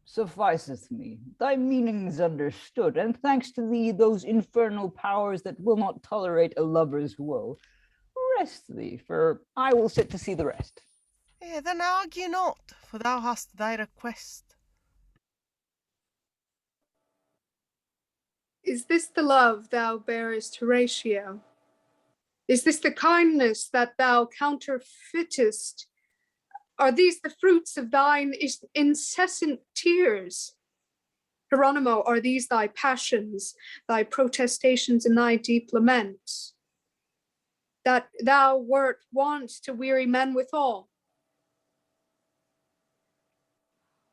Sufficeth me, thy meaning is understood, and thanks to thee, those infernal powers that will not tolerate a lover's woe. Rest thee, for I will sit to see the rest. Then argue not, for thou hast thy request. Is this the love thou bearest, Horatio? Is this the kindness that thou counterfeitest? Are these the fruits of thine incessant tears? Hieronimo, are these thy passions, thy protestations, and thy deep laments? That thou wert wont to weary men withal?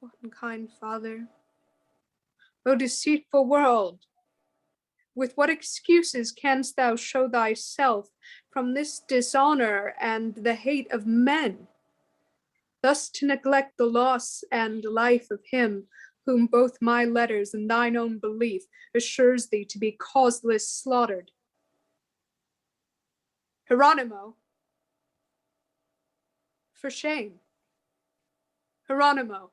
O unkind father, O deceitful world, with what excuses canst thou show thyself from this dishonor and the hate of men, thus to neglect the loss and life of him whom both my letters and thine own belief assures thee to be causeless slaughtered? Hieronimo, for shame. Hieronimo,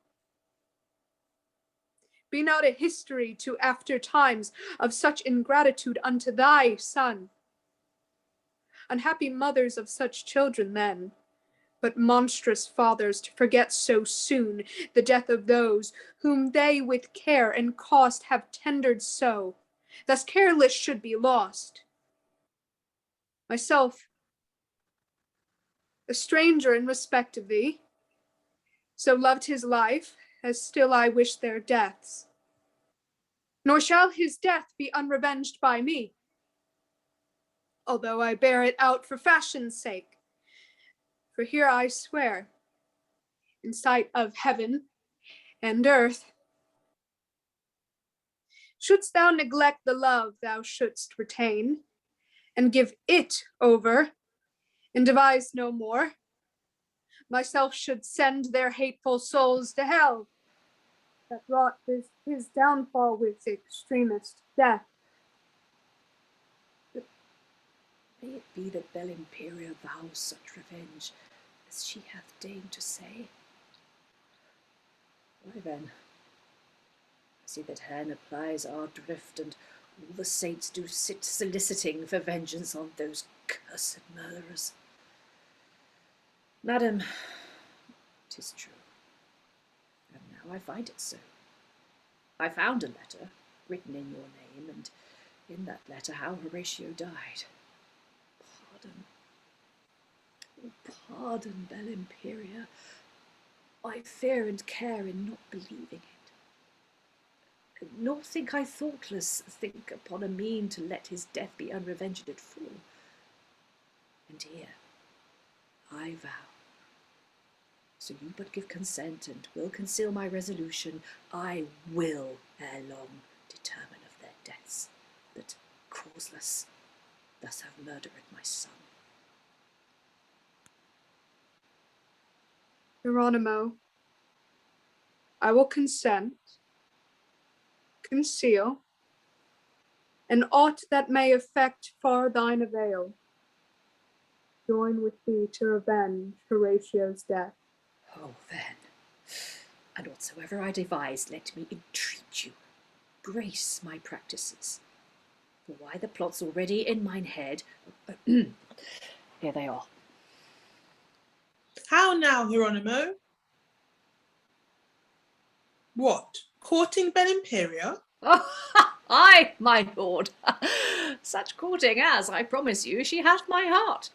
be not a history to after times of such ingratitude unto thy son. Unhappy mothers of such children then, but monstrous fathers to forget so soon the death of those whom they with care and cost have tendered so, thus careless should be lost. Myself, a stranger in respect of thee, so loved his life, as still I wish their deaths. Nor shall his death be unrevenged by me, although I bear it out for fashion's sake. For here I swear, in sight of heaven and earth, shouldst thou neglect the love thou shouldst retain, and give it over, and devise no more, myself should send their hateful souls to hell, that wrought his downfall with extremest death. May it be that Bellimperia vows such revenge as she hath deigned to say. Why then, I see that Helen applies our drift, and all the saints do sit soliciting for vengeance on those cursed murderers. Madam, 'tis true, and now I find it so. I found a letter written in your name, and in that letter how Horatio died. Pardon, Bellimperia. I fear and care in not believing it. Nor think I thoughtless, think upon a mean to let his death be unrevenged at full. And here I vow, so you but give consent, and will conceal my resolution, I will ere long determine of their deaths, that causeless thus have murdered my son. Hieronimo, I will consent, conceal, and aught that may effect far thine avail, join with thee to revenge Horatio's death. Oh, then, and whatsoever I devise, let me entreat you, grace my practices. For why the plots already in mine head, here they are. How now, Hieronimo? What, courting Bellimperia? Oh, aye, my lord. Such courting as, I promise you, she hath my heart.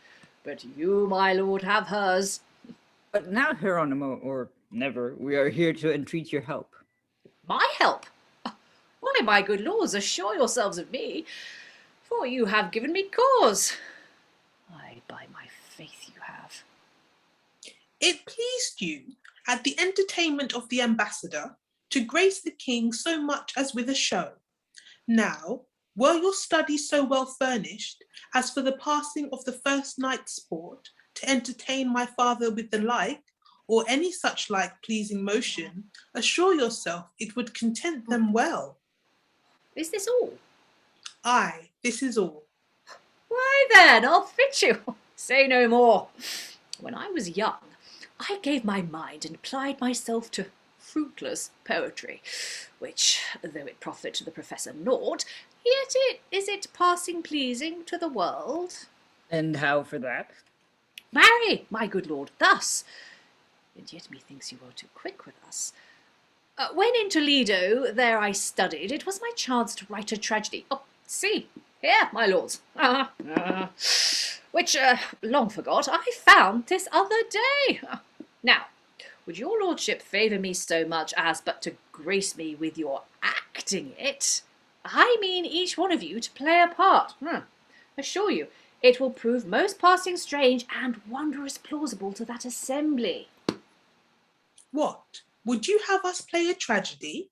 But you, my lord, have hers. But now, Hieronimo, or never, we are here to entreat your help. My help? Why, my good lords, assure yourselves of me, for you have given me cause. Ay, by my faith you have. It pleased you, at the entertainment of the ambassador, to grace the king so much as with a show. Now, were your studies so well furnished, as for the passing of the first night's sport, to entertain my father with the like, or any such like pleasing motion, assure yourself it would content them well. Is this all? Aye, this is all. Why then, I'll fit you. Say no more. When I was young, I gave my mind and applied myself to fruitless poetry, which, though it profit to the professor naught, yet is it passing pleasing to the world. And how for that? Marry, my good lord, thus, and yet methinks you are too quick with us. When in Toledo, there I studied, it was my chance to write a tragedy. Oh, see, here, my lords, which, long forgot, I found this other day. Now, would your lordship favour me so much as but to grace me with your acting it? I mean each one of you to play a part. Assure you, it will prove most passing strange and wondrous plausible to that assembly. What, would you have us play a tragedy?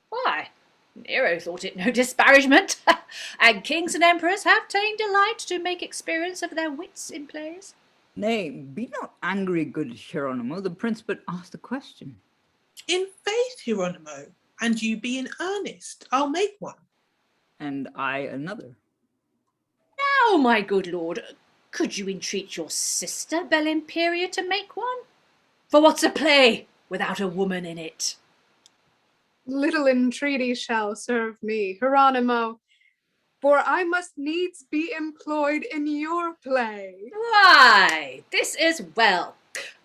Why, Nero thought it no disparagement, and kings and emperors have ta'en delight to make experience of their wits in plays. Nay, be not angry, good Hieronimo, the prince but asked the question. In faith, Hieronimo, and you be in earnest, I'll make one. And I another. Now, my good lord, could you entreat your sister Bellimperia to make one? For what's a play without a woman in it? Little entreaty shall serve me, Hieronimo, for I must needs be employed in your play. Why, this is well.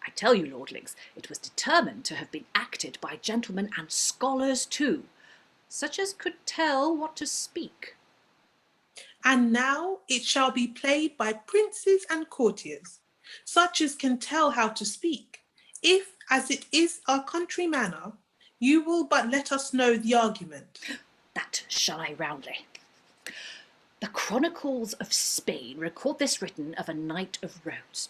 I tell you, lordlings, it was determined to have been acted by gentlemen and scholars too, such as could tell what to speak. And now it shall be played by princes and courtiers, such as can tell how to speak, if, as it is our country manner, you will but let us know the argument. That shall I roundly. The Chronicles of Spain record this written of a knight of Rhodes.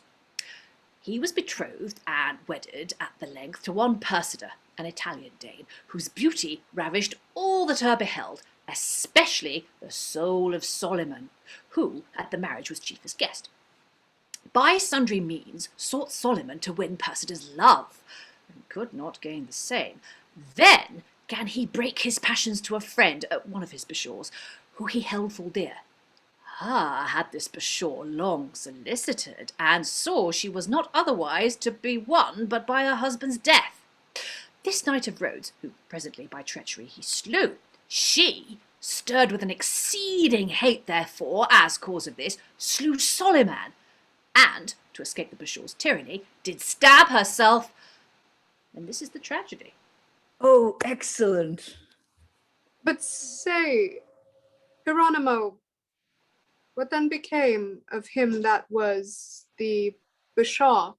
He was betrothed and wedded at the length to one Persida, an Italian dame, whose beauty ravished all that her beheld, especially the soul of Solomon, who at the marriage was chiefest guest. By sundry means sought Solomon to win Persida's love, and could not gain the same. Then gan he break his passions to a friend, one of his bashaws, who he held full dear. Had this bashaw long solicited, and saw she was not otherwise to be won but by her husband's death. This knight of Rhodes, who presently by treachery he slew, she, stirred with an exceeding hate therefore, as cause of this, slew Soliman, and, to escape the bashaw's tyranny, did stab herself. And this is the tragedy. Oh, excellent. But say, Hieronimo, what then became of him that was the bashaw?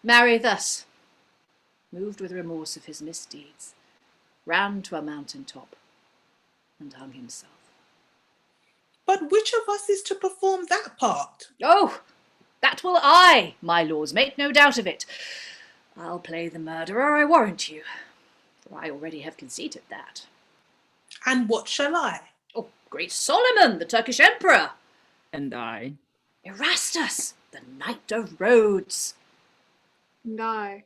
Marry thus, moved with remorse of his misdeeds, ran to a mountain top and hung himself. But which of us is to perform that part? Oh, that will I, my lords, make no doubt of it. I'll play the murderer, I warrant you, for I already have conceded that. And what shall I? Oh, great Solomon, the Turkish emperor. And I. Erastus, the Knight of Rhodes. And I.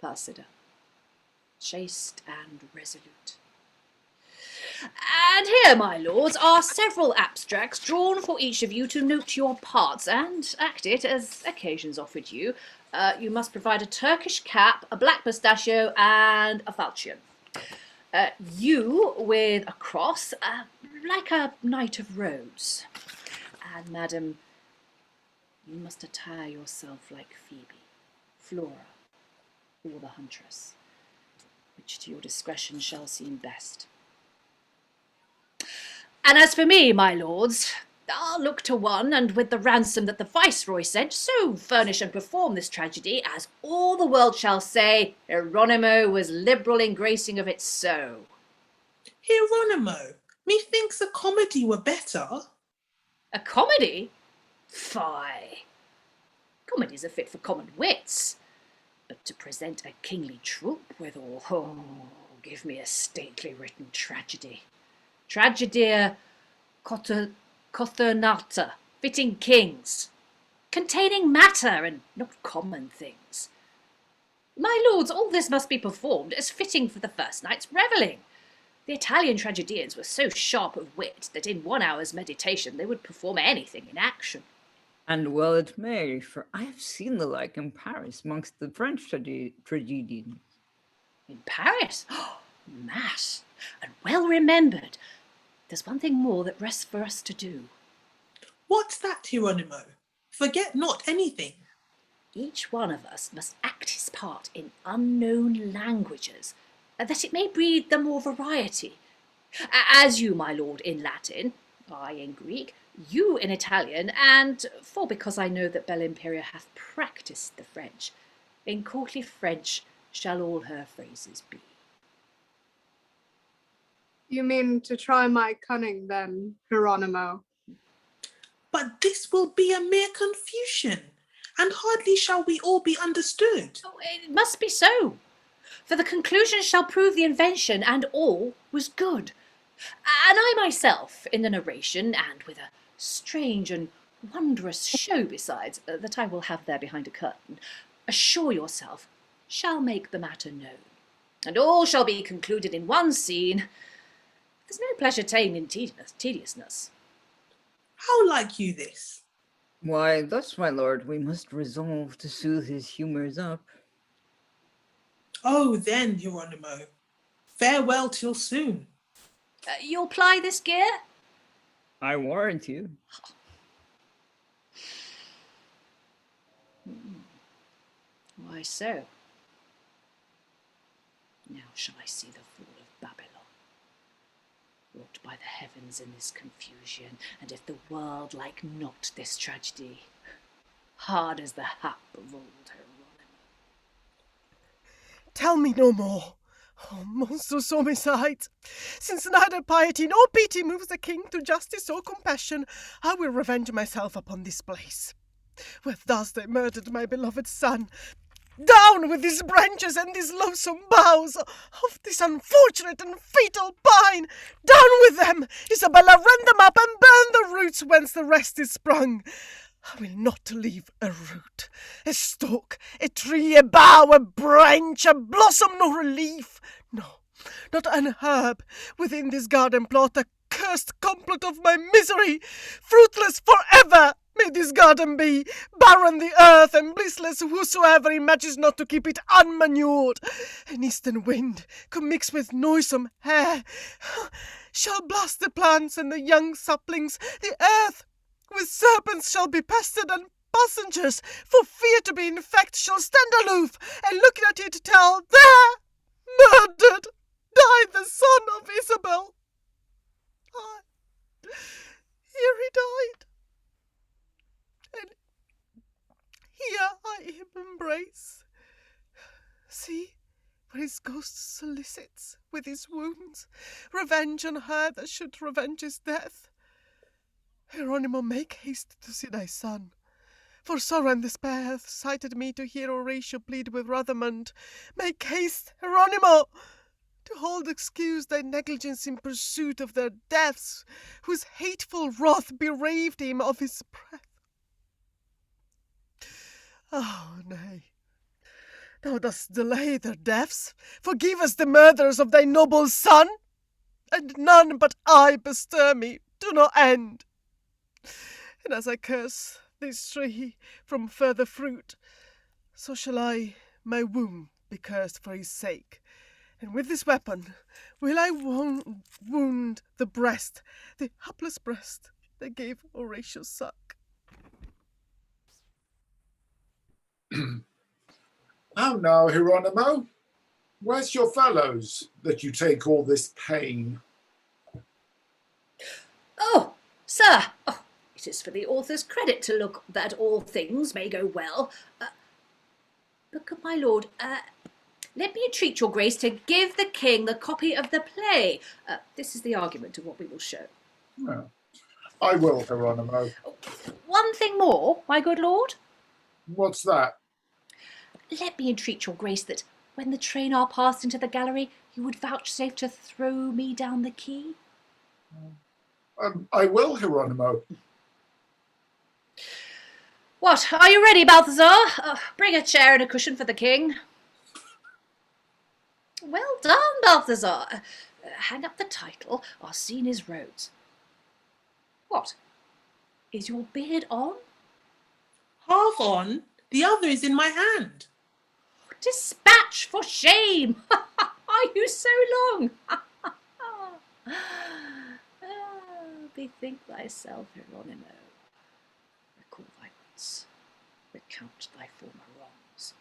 Placida, chaste and resolute. And here, my lords, are several abstracts drawn for each of you to note your parts and act it as occasions offered you. You must provide a Turkish cap, a black mustachio, and a falchion. You with a cross, like a Knight of Rhodes. And, madam, you must attire yourself like Phoebe, Flora, or the huntress, which to your discretion shall seem best. And as for me, my lords, I'll look to one, and with the ransom that the Viceroy sent, so furnish and perform this tragedy, as all the world shall say, Hieronimo was liberal in gracing of it so. Hieronimo, methinks a comedy were better. A comedy? Fie! Comedies are fit for common wits, but to present a kingly troupe withal, give me a stately written tragedy. Tragedia cothernata, fitting kings, containing matter and not common things. My lords, all this must be performed as fitting for the first night's revelling. The Italian tragedians were so sharp of wit that in 1 hour's meditation they would perform anything in action. And well it may, for I have seen the like in Paris amongst the French tragedians. In Paris? Mass, and well remembered. There's one thing more that rests for us to do. What's that, Hieronimo? Forget not anything. Each one of us must act his part in unknown languages, that it may breed the more variety. As you, my lord, in Latin, I in Greek, you in Italian, and, for because I know that Bellimperia hath practised the French, in courtly French shall all her phrases be. You mean to try my cunning then, Hieronimo? But this will be a mere confusion, and hardly shall we all be understood. Oh, it must be so, for the conclusion shall prove the invention, and all was good. And I myself, in the narration, and with a strange and wondrous show besides, that I will have there behind a curtain, assure yourself, shall make the matter known, and all shall be concluded in one scene. There's no pleasure ta'en in tediousness. How like you this? Why, thus, my lord, we must resolve to soothe his humours up. Oh, then, Hieronimo, farewell till soon. You'll ply this gear? I warrant you. Why so? Now shall I see the fall of Babylon, wrought by the heavens in this confusion, and if the world like not this tragedy, hard as the hap of old Hieronimo. Tell me no more. Oh, monstrous homicide! Since neither piety nor pity moves the king to justice or compassion, I will revenge myself upon this place, where thus they murdered my beloved son, Down with these branches and these loathsome boughs of this unfortunate and fatal pine! Down with them! Isabella, rend them up and burn the roots whence the rest is sprung. I will not leave a root, a stalk, a tree, a bough, a branch, a blossom, nor a leaf. No, not an herb within this garden plot, a cursed complot of my misery. Fruitless forever may this garden be, barren the earth, and blissless whosoever imagines not to keep it unmanured. An eastern wind, commixed with noisome air, shall blast the plants and the young saplings. The earth with serpents shall be pestered, and passengers, for fear to be infected, shall stand aloof, and looking at it tell, there, murdered, died the son of Isabel. Ah, here he died, and here I him embrace. See, where his ghost solicits, with his wounds, revenge on her that should revenge his death. Hieronimo, make haste to see thy son, for sorrow and despair hath cited me to hear Horatio plead with Rosamond. Make haste, Hieronimo, to hold excuse thy negligence in pursuit of their deaths, whose hateful wrath bereaved him of his breath. Oh, nay, thou dost delay their deaths. Forgive us the murderers of thy noble son, and none but I bestir me to no end. And as I curse this tree from further fruit, so shall I my womb be cursed for his sake. And with this weapon will I wound the breast, the hapless breast that gave Horatio suck. How now, Hieronimo? Where's your fellows, that you take all this pain? Oh, sir! Oh, it is for the author's credit to look that all things may go well. But could my lord, let me entreat your grace to give the king the copy of the play. This is the argument of what we will show. Yeah. I will, Hieronimo. One thing more, my good lord. What's that? Let me entreat your grace that when the train are passed into the gallery, you would vouchsafe to throw me down the key. I will, Hieronimo. What, are you ready, Balthazar? Bring a chair and a cushion for the king. Well done, Balthazar. Hang up the title, Our Scene is Rhodes. What? Is your beard on? Half on, the other is in my hand. Dispatch, for shame! Are you so long? Bethink thyself, Hieronimo. Recall thy wits. Recount thy former wrongs.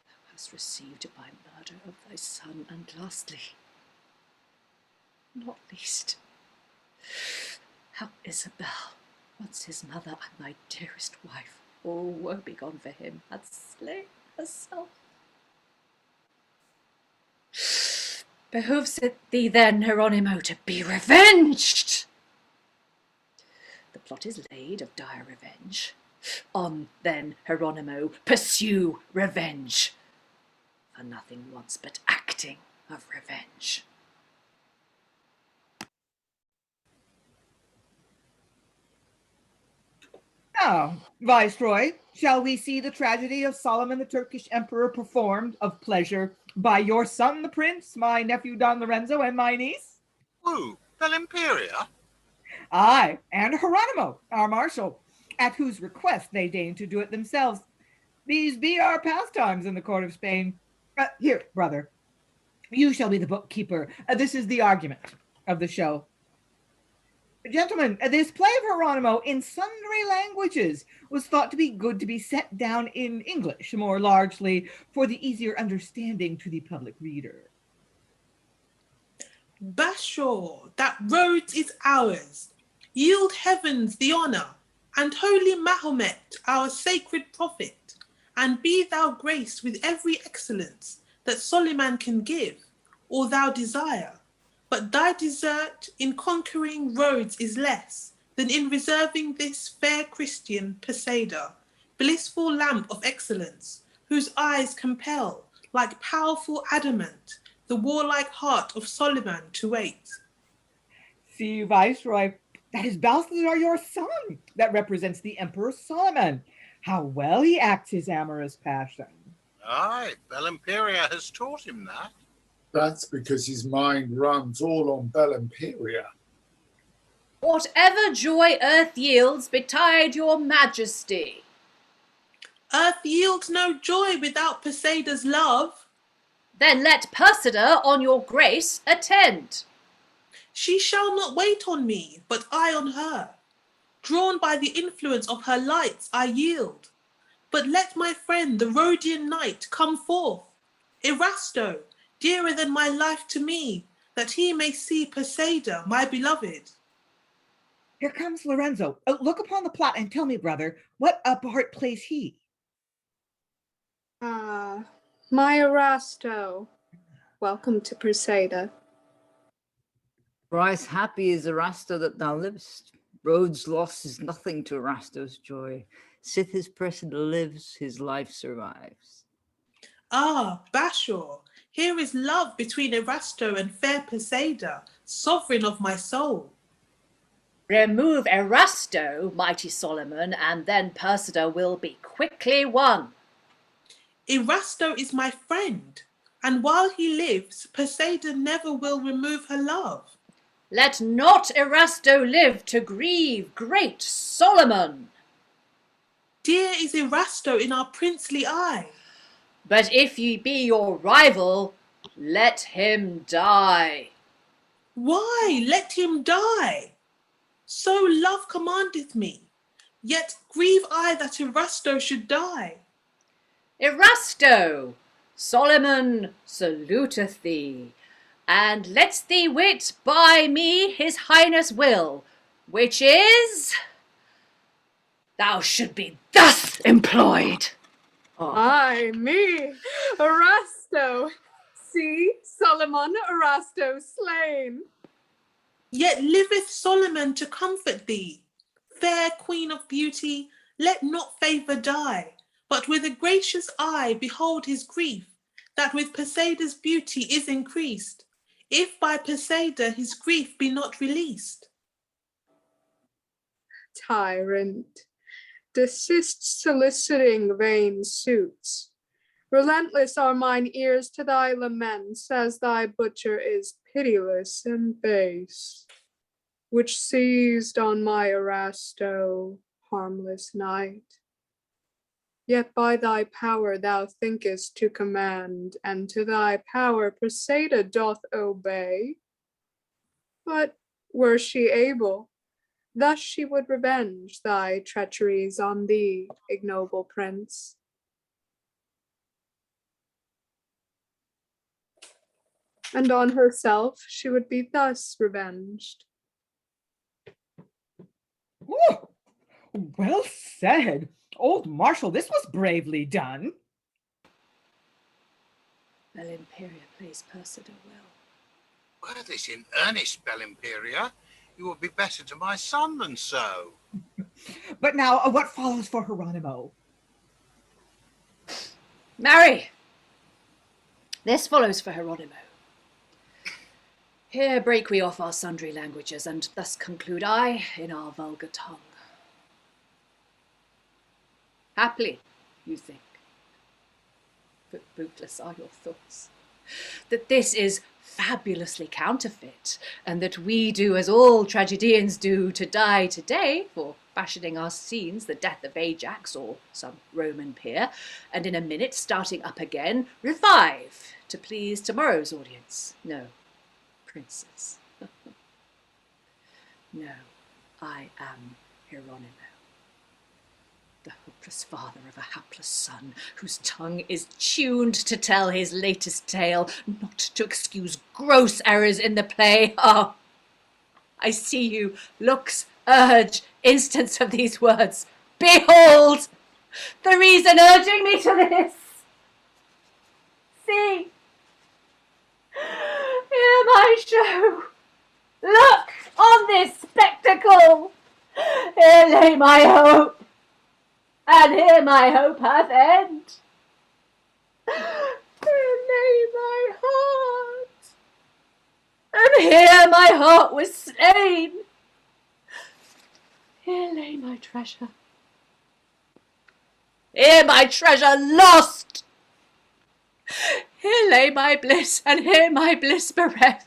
Thou hast received by murder of thy son, and lastly, not least, how Isabel, once his mother and thy dearest wife, all woe begone for him, hath slain herself. Behoves it thee then, Hieronimo, to be revenged? The plot is laid of dire revenge. On, then, Hieronimo, pursue revenge. For nothing wants but acting of revenge. Now, Viceroy, shall we see the tragedy of Solomon the Turkish Emperor performed of pleasure by your son, the prince, my nephew Don Lorenzo, and my niece? Who? Bellimperia? Aye, and Hieronimo, our marshal, at whose request they deign to do it themselves. These be our pastimes in the court of Spain. Here, brother, you shall be the bookkeeper. This is the argument of the show. Gentlemen, this play of Hieronimo in sundry languages was thought to be good to be set down in English, more largely for the easier understanding to the public reader. Bashaw, that Rhodes is ours. Yield heavens the honour, and holy Mahomet, our sacred prophet, and be thou graced with every excellence that Soliman can give, or thou desire. But thy desert in conquering Rhodes is less than in reserving this fair Christian Posada, blissful lamp of excellence, whose eyes compel, like powerful adamant, the warlike heart of Solomon to wait. See, Viceroy, that is Balthazar, your son, that represents the Emperor Solomon. How well he acts his amorous passion. Aye, Bellimperia has taught him that. That's because his mind runs all on Bellimperia. Whatever joy earth yields, betide your majesty. Earth yields no joy without Poseida's love. Then let Persida on your grace attend. She shall not wait on me, but I on her. Drawn by the influence of her lights, I yield. But let my friend, the Rhodian knight, come forth. Erasto, dearer than my life to me, that he may see Poseida, my beloved. Here comes Lorenzo. Look upon the plot and tell me, brother, what part plays he? Ah, my Erasto. Welcome to Poseida. Thrice happy is Erasto that thou livest. Rhodes' loss is nothing to Erasto's joy. Sith his Presida lives, his life survives. Ah, Bashor, here is love between Erasto and fair Poseida, sovereign of my soul. Remove Erasto, mighty Solomon, and then Persida will be quickly won. Erasto is my friend, and while he lives, Poseida never will remove her love. Let not Erasto live to grieve great Solomon. Dear is Erasto in our princely eye. But if ye be your rival, let him die. Why, let him die? So love commandeth me, yet grieve I that Erasto should die. Erasto, Solomon saluteth thee, and lets thee wit by me his highness will, which is, thou should be thus employed. Ay, me, Erasto. See, Solomon Erasto slain. Yet liveth Solomon to comfort thee. Fair queen of beauty, let not favour die, but with a gracious eye behold his grief, that with Poseida's beauty is increased, if by Poseida his grief be not released. Tyrant, desist soliciting vain suits. Relentless are mine ears to thy laments, as thy butcher is pitiless and base, which seized on my Erasto, harmless knight. Yet by thy power thou thinkest to command, and to thy power Poseida doth obey. But were she able, thus she would revenge thy treacheries on thee, ignoble prince. And on herself she would be thus revenged. Ooh, well said. Old Marshal, this was bravely done. Bellimperia plays Persida well. Were this in earnest, Bellimperia, you would be better to my son than so. But now, what follows for Hieronimo? Marry! This follows for Hieronimo. Here break we off our sundry languages, and thus conclude I in our vulgar tongue. Haply, you think, but bootless are your thoughts, that this is fabulously counterfeit, and that we do as all tragedians do, to die today for fashioning our scenes the death of Ajax or some Roman peer, and in a minute starting up again, revive to please tomorrow's audience. No, princes. No, I am Hieronimo, the hopeless father of a hapless son, whose tongue is tuned to tell his latest tale, not to excuse gross errors in the play. Ah, I see you, looks, urge, instance of these words. Behold, the reason urging me to this. See, hear my show. Look on this spectacle. Here lay my hope, and here my hope hath end. where my heart was slain. Here lay my treasure. Here my treasure lost. Here lay my bliss, and here my bliss bereft.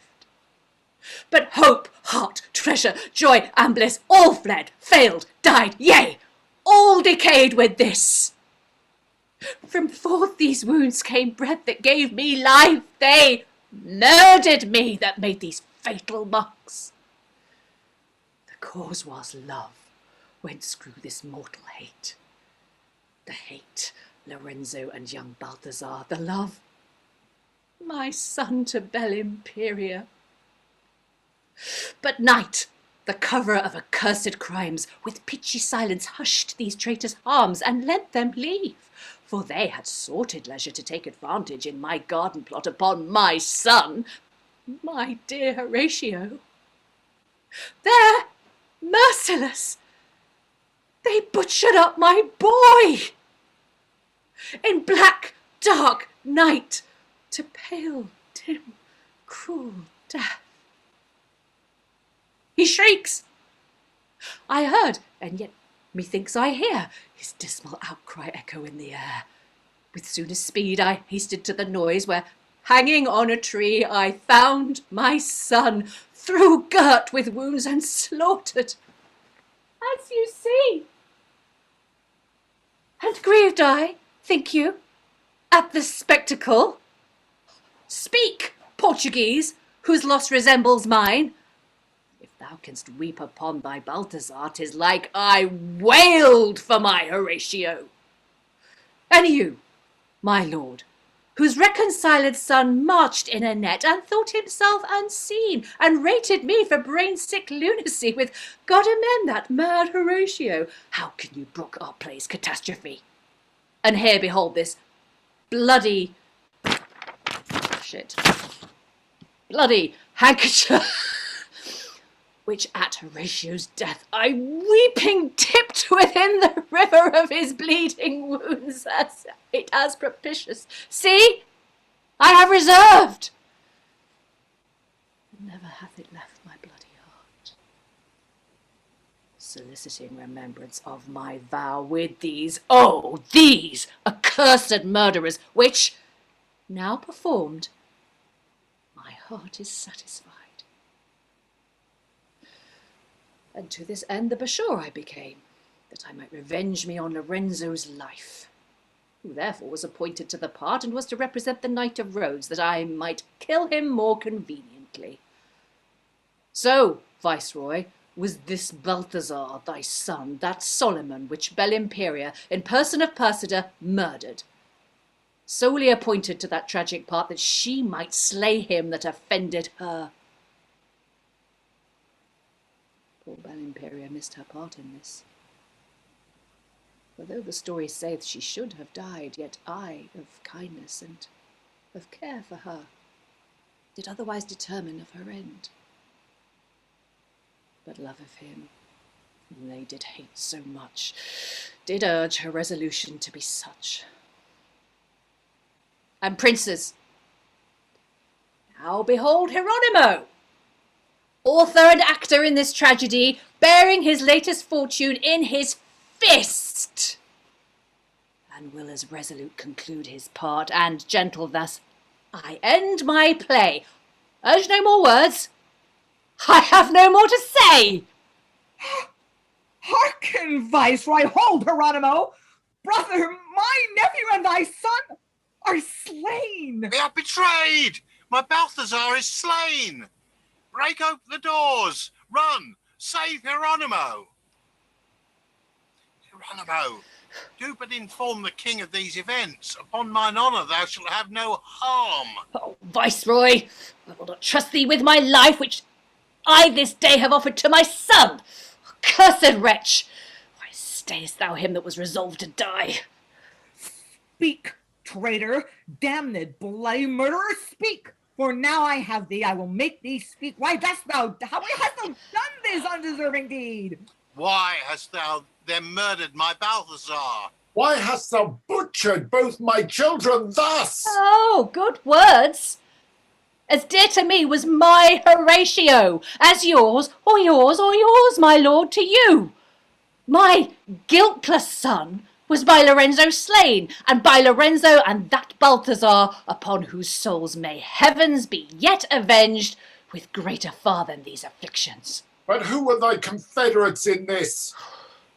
But hope, heart, treasure, joy, and bliss all fled, failed, died, yea, all decayed with this. From forth these wounds came breath that gave me life. They murdered me that made these fatal marks. The cause was love, whence grew this mortal hate. The hate, Lorenzo and young Balthazar. The love, my son to Bellimperia. But night, the cover of accursed crimes, with pitchy silence hushed these traitors' harms and lent them leave, for they had sorted leisure to take advantage in my garden plot upon my son, my dear Horatio. There, merciless, they butchered up my boy. In black, dark night, to pale, dim, cruel death. He shrieks. I heard, and yet methinks I hear his dismal outcry echo in the air. With soonest speed I hasted to the noise, where, hanging on a tree, I found my son, through girt with wounds and slaughtered, as you see. And grieved I, think you, at this spectacle? Speak, Portuguese, whose loss resembles mine. If thou canst weep upon thy Balthazar, 'tis like I wailed for my Horatio. And you, my lord, whose reconciled son marched in a net and thought himself unseen, and rated me for brain-sick lunacy, with God amend that mad Horatio, how can you brook our play's catastrophe? And here behold this bloody handkerchief, which at Horatio's death I weeping dipped within the river of his bleeding wounds, as it as propitious. See, I have reserved. Never hath it left my bloody heart, soliciting remembrance of my vow with these accursed murderers, which, now performed, my heart is satisfied. And to this end the bashaw I became, that I might revenge me on Lorenzo's life, who therefore was appointed to the part, and was to represent the Knight of Rhodes, that I might kill him more conveniently. So, Viceroy, was this Balthazar thy son, that Solomon which Bellimperia, in person of Persida, murdered, solely appointed to that tragic part, that she might slay him that offended her. Poor Bellimperia missed her part in this. For though the story saith she should have died, yet I, of kindness and of care for her, did otherwise determine of her end. But love of him, whom they did hate so much, did urge her resolution to be such. And princes, now behold Hieronimo, author and actor in this tragedy, bearing his latest fortune in his fist, and will as resolute conclude his part, and gentle thus, I end my play. Urge no more words. I have no more to say. Hearken, Viceroy, hold, Hieronimo. Brother, my nephew and thy son are slain. We are betrayed. My Balthazar is slain. Break open the doors. Run. Save Hieronimo. Hieronimo, do but inform the king of these events. Upon mine honour thou shalt have no harm. Oh, Viceroy, I will not trust thee with my life, which I this day have offered to my son. Cursed wretch, why stayest thou him that was resolved to die? Speak, traitor, damned bloody murderer, speak! For now I have thee, I will make thee speak. Why hast thou done this undeserving deed? Why hast thou then murdered my Balthazar? Why hast thou butchered both my children thus? Oh, good words. as dear to me was my Horatio, as yours, or yours, or yours, my lord, to you. My guiltless son was by Lorenzo slain, and by Lorenzo and that Balthazar, upon whose souls may heavens be yet avenged with greater far than these afflictions. But who were thy confederates in this?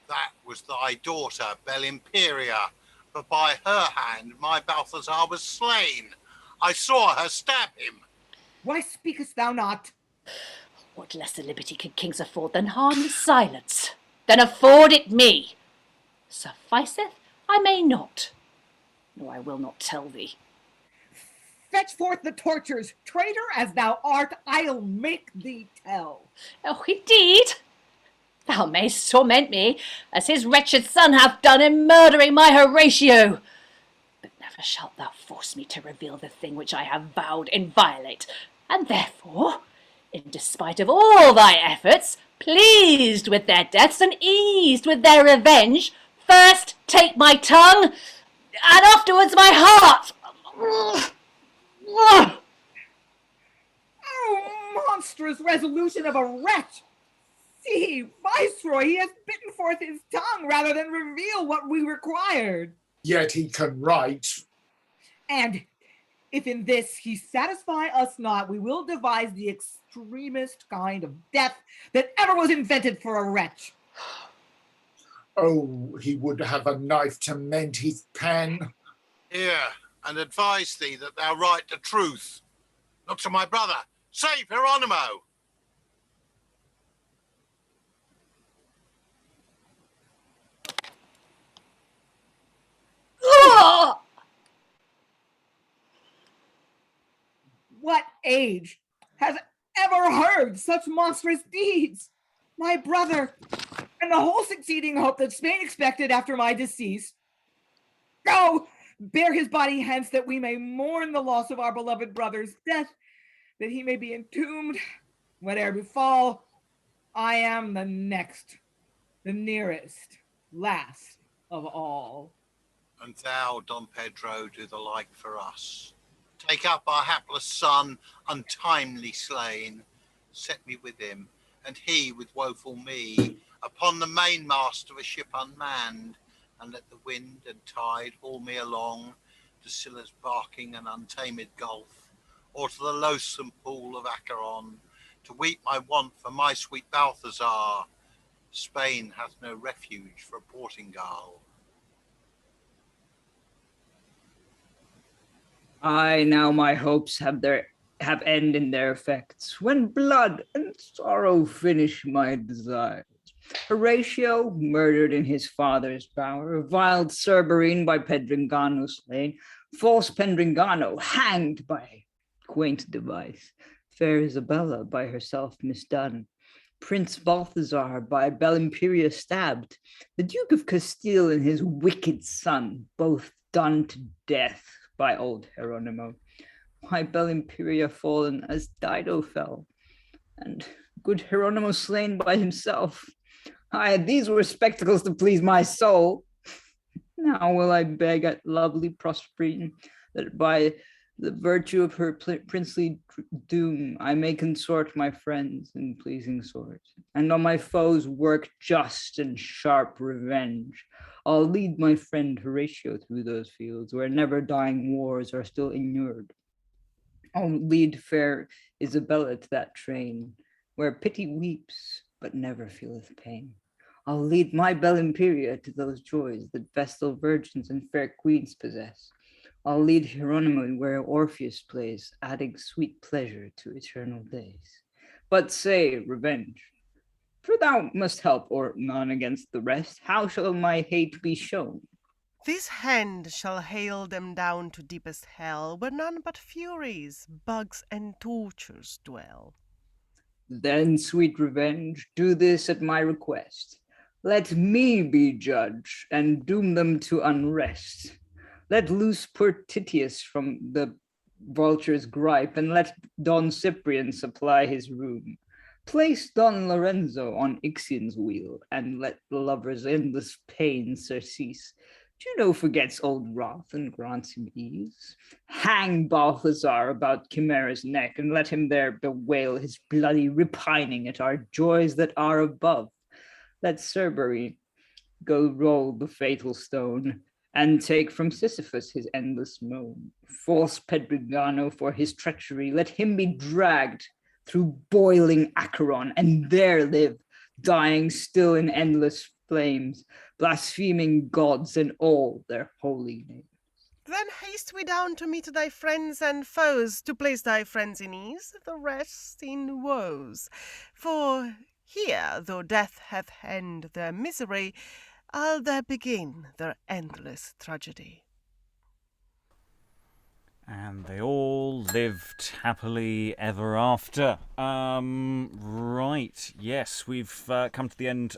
That was thy daughter, Bellimperia, for by her hand my Balthazar was slain. I saw her stab him. Why speakest thou not? What lesser liberty could kings afford than harmless silence? Then afford it me. Sufficeth, I may not, nor I will not tell thee. Fetch forth the tortures, traitor as thou art, I'll make thee tell. Oh, indeed? Thou mayst torment me, as his wretched son hath done in murdering my Horatio. But never shalt thou force me to reveal the thing which I have vowed inviolate, and therefore, in despite of all thy efforts, pleased with their deaths and eased with their revenge, first take my tongue, and afterwards my heart. Oh, monstrous resolution of a wretch! See, Viceroy, he has bitten forth his tongue rather than reveal what we required. Yet he can write. And if in this he satisfy us not, we will devise the extremest kind of death that ever was invented for a wretch. Oh, he would have a knife to mend his pen. Here, and advise thee that thou write the truth. Look to my brother, save Hieronimo. What age has ever heard such monstrous deeds? My brother, and the whole succeeding hope that Spain expected after my decease. Go, bear his body hence, that we may mourn the loss of our beloved brother's death, that he may be entombed, whate'er befall. I am the next, the nearest, last of all. And thou, Don Pedro, do the like for us. Take up our hapless son, untimely slain. Set me with him, and he with woeful me, upon the mainmast of a ship unmanned, and let the wind and tide haul me along to Scylla's barking and untamed gulf, or to the loathsome pool of Acheron, to weep my want for my sweet Balthazar. Spain hath no refuge for Portingale. I now my hopes have end in their effects, when blood and sorrow finish my desires. Horatio murdered in his father's bower, vile Cerberine by Pedringano slain, false Pedringano hanged by quaint device, fair Isabella by herself misdone, Prince Balthazar by Bellimperia stabbed, the Duke of Castile and his wicked son both done to death by old Hieronimo, my Bellimperia fallen as Dido fell, and good Hieronimo slain by himself. Aye, these were spectacles to please my soul. Now will I beg at lovely Proserpine, that by the virtue of her princely doom I may consort my friends in pleasing sort, and on my foes work just and sharp revenge. I'll lead my friend Horatio through those fields where never dying wars are still inured. I'll lead fair Isabella to that train where pity weeps but never feeleth pain. I'll lead my Bellimperia to those joys that vestal virgins and fair queens possess. I'll lead Hieronimo where Orpheus plays, adding sweet pleasure to eternal days. But say, revenge, for thou must help or none against the rest. How shall my hate be shown? This hand shall hale them down to deepest hell, where none but furies, bugs, and tortures dwell. Then, sweet revenge, do this at my request. Let me be judge, and doom them to unrest. Let loose poor Titius from the vulture's gripe, and let Don Cyprian supply his room. Place Don Lorenzo on Ixion's wheel, and let the lover's endless pain surcease. Juno forgets old wrath and grants him ease. Hang Balthazar about Chimera's neck, and let him there bewail his bloody repining at our joys that are above. Let Cerberus go roll the fatal stone, and take from Sisyphus his endless moan. False Pedrigano for his treachery, let him be dragged through boiling Acheron, and there live, dying still in endless flames, blaspheming gods and all their holy names. Then haste we down to meet thy friends and foes, to place thy friends in ease, the rest in woes. For here, though death hath end their misery, I'll there begin their endless tragedy. And they all lived happily ever after. Right, yes, we've come to the end.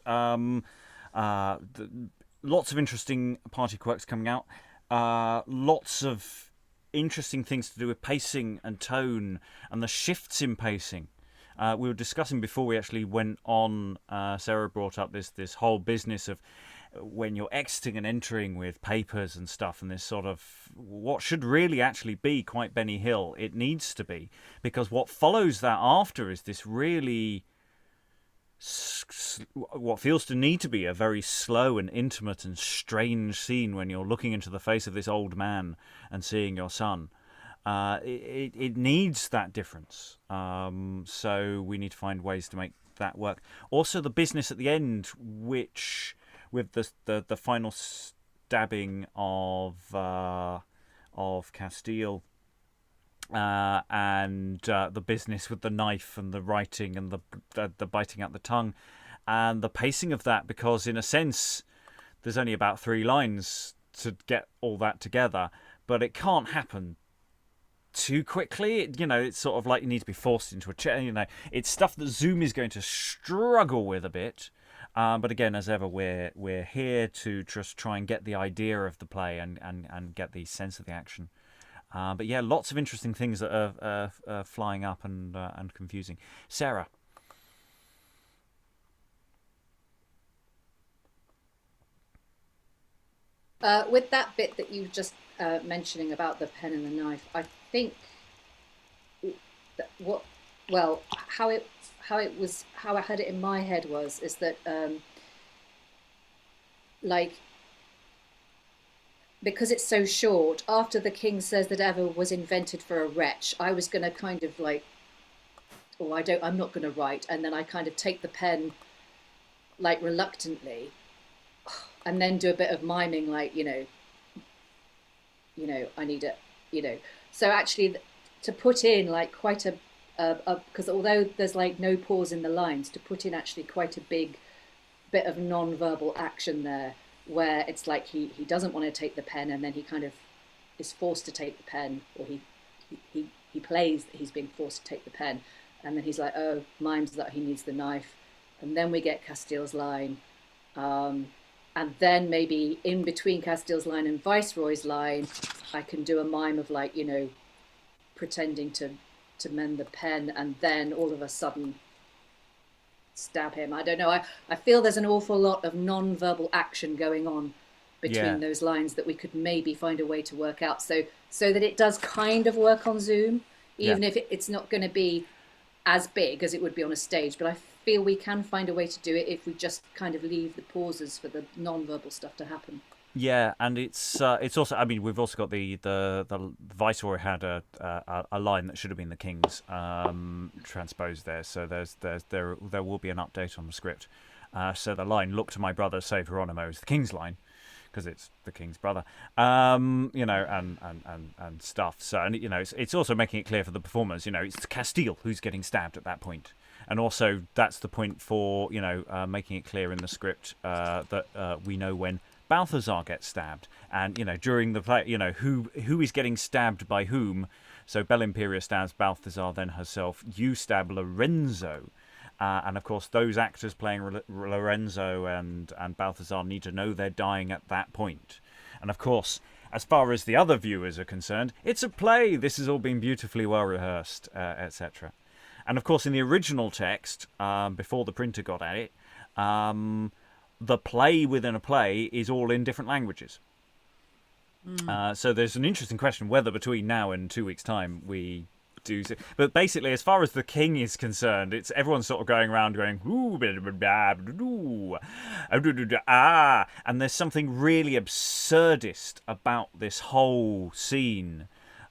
Lots of interesting party quirks coming out. Lots of interesting things to do with pacing and tone and the shifts in pacing. We were discussing before we actually went on, Sarah brought up this whole business of when you're exiting and entering with papers and stuff, and this sort of what should really actually be quite Benny Hill, it needs to be, because what follows that after is this really what feels to need to be a very slow and intimate and strange scene when you're looking into the face of this old man and seeing your son. It needs that difference, so we need to find ways to make that work. Also the business at the end, which with the final stabbing of Castile, and the business with the knife and the writing and the biting out the tongue, and the pacing of that, because in a sense there's only about 3 lines to get all that together, but it can't happen too quickly. It's sort of like you need to be forced into a chair. It's stuff that Zoom is going to struggle with a bit. But again, as ever, we're here to just try and get the idea of the play and get the sense of the action. But yeah, lots of interesting things that are flying up and confusing. Sarah. With that bit that you were just mentioning about the pen and the knife, I think how I had it in my head is that because it's so short, after the king says that ever was invented for a wretch, I was going to kind of I'm not going to write, and then I kind of take the pen reluctantly, and then do a bit of miming, I need it, So actually, to put in quite a because although there's no pause in the lines, to put in actually quite a big bit of non-verbal action there, where it's he doesn't want to take the pen, and then he kind of is forced to take the pen, or he plays that he's being forced to take the pen, and then he's mimes that he needs the knife, and then we get Castile's line, and then maybe in between Castile's line and Viceroy's line, I can do a mime of pretending to mend the pen, and then all of a sudden stab him. I don't know. I feel there's an awful lot of non-verbal action going on between those lines that we could maybe find a way to work out, so that it does kind of work on Zoom, even if it's not going to be as big as it would be on a stage. But I feel we can find a way to do it if we just kind of leave the pauses for the non-verbal stuff to happen. Yeah, and it's also, we've also got the Viceroy had a line that should have been the King's transposed there, so there will be an update on the script. So the line "Look to my brother, save Hieronimo" is the King's line, because it's the King's brother, and stuff. So, and it's also making it clear for the performers, it's Castile who's getting stabbed at that point. And also that's the point for making it clear in the script that we know when Balthazar gets stabbed, and during the play, who is getting stabbed by whom. So Bellimperia stabs Balthazar, then herself. You stab Lorenzo, and of course those actors playing Lorenzo and Balthazar need to know they're dying at that point. And of course, as far as the other viewers are concerned, it's a play. This has all been beautifully well rehearsed, etc. And of course, in the original text, before the printer got at it, the play within a play is all in different languages. So there's an interesting question whether between now and 2 weeks' time we do. But basically, as far as the king is concerned, it's everyone's sort of going around going ooh, and there's something really absurdist about this whole scene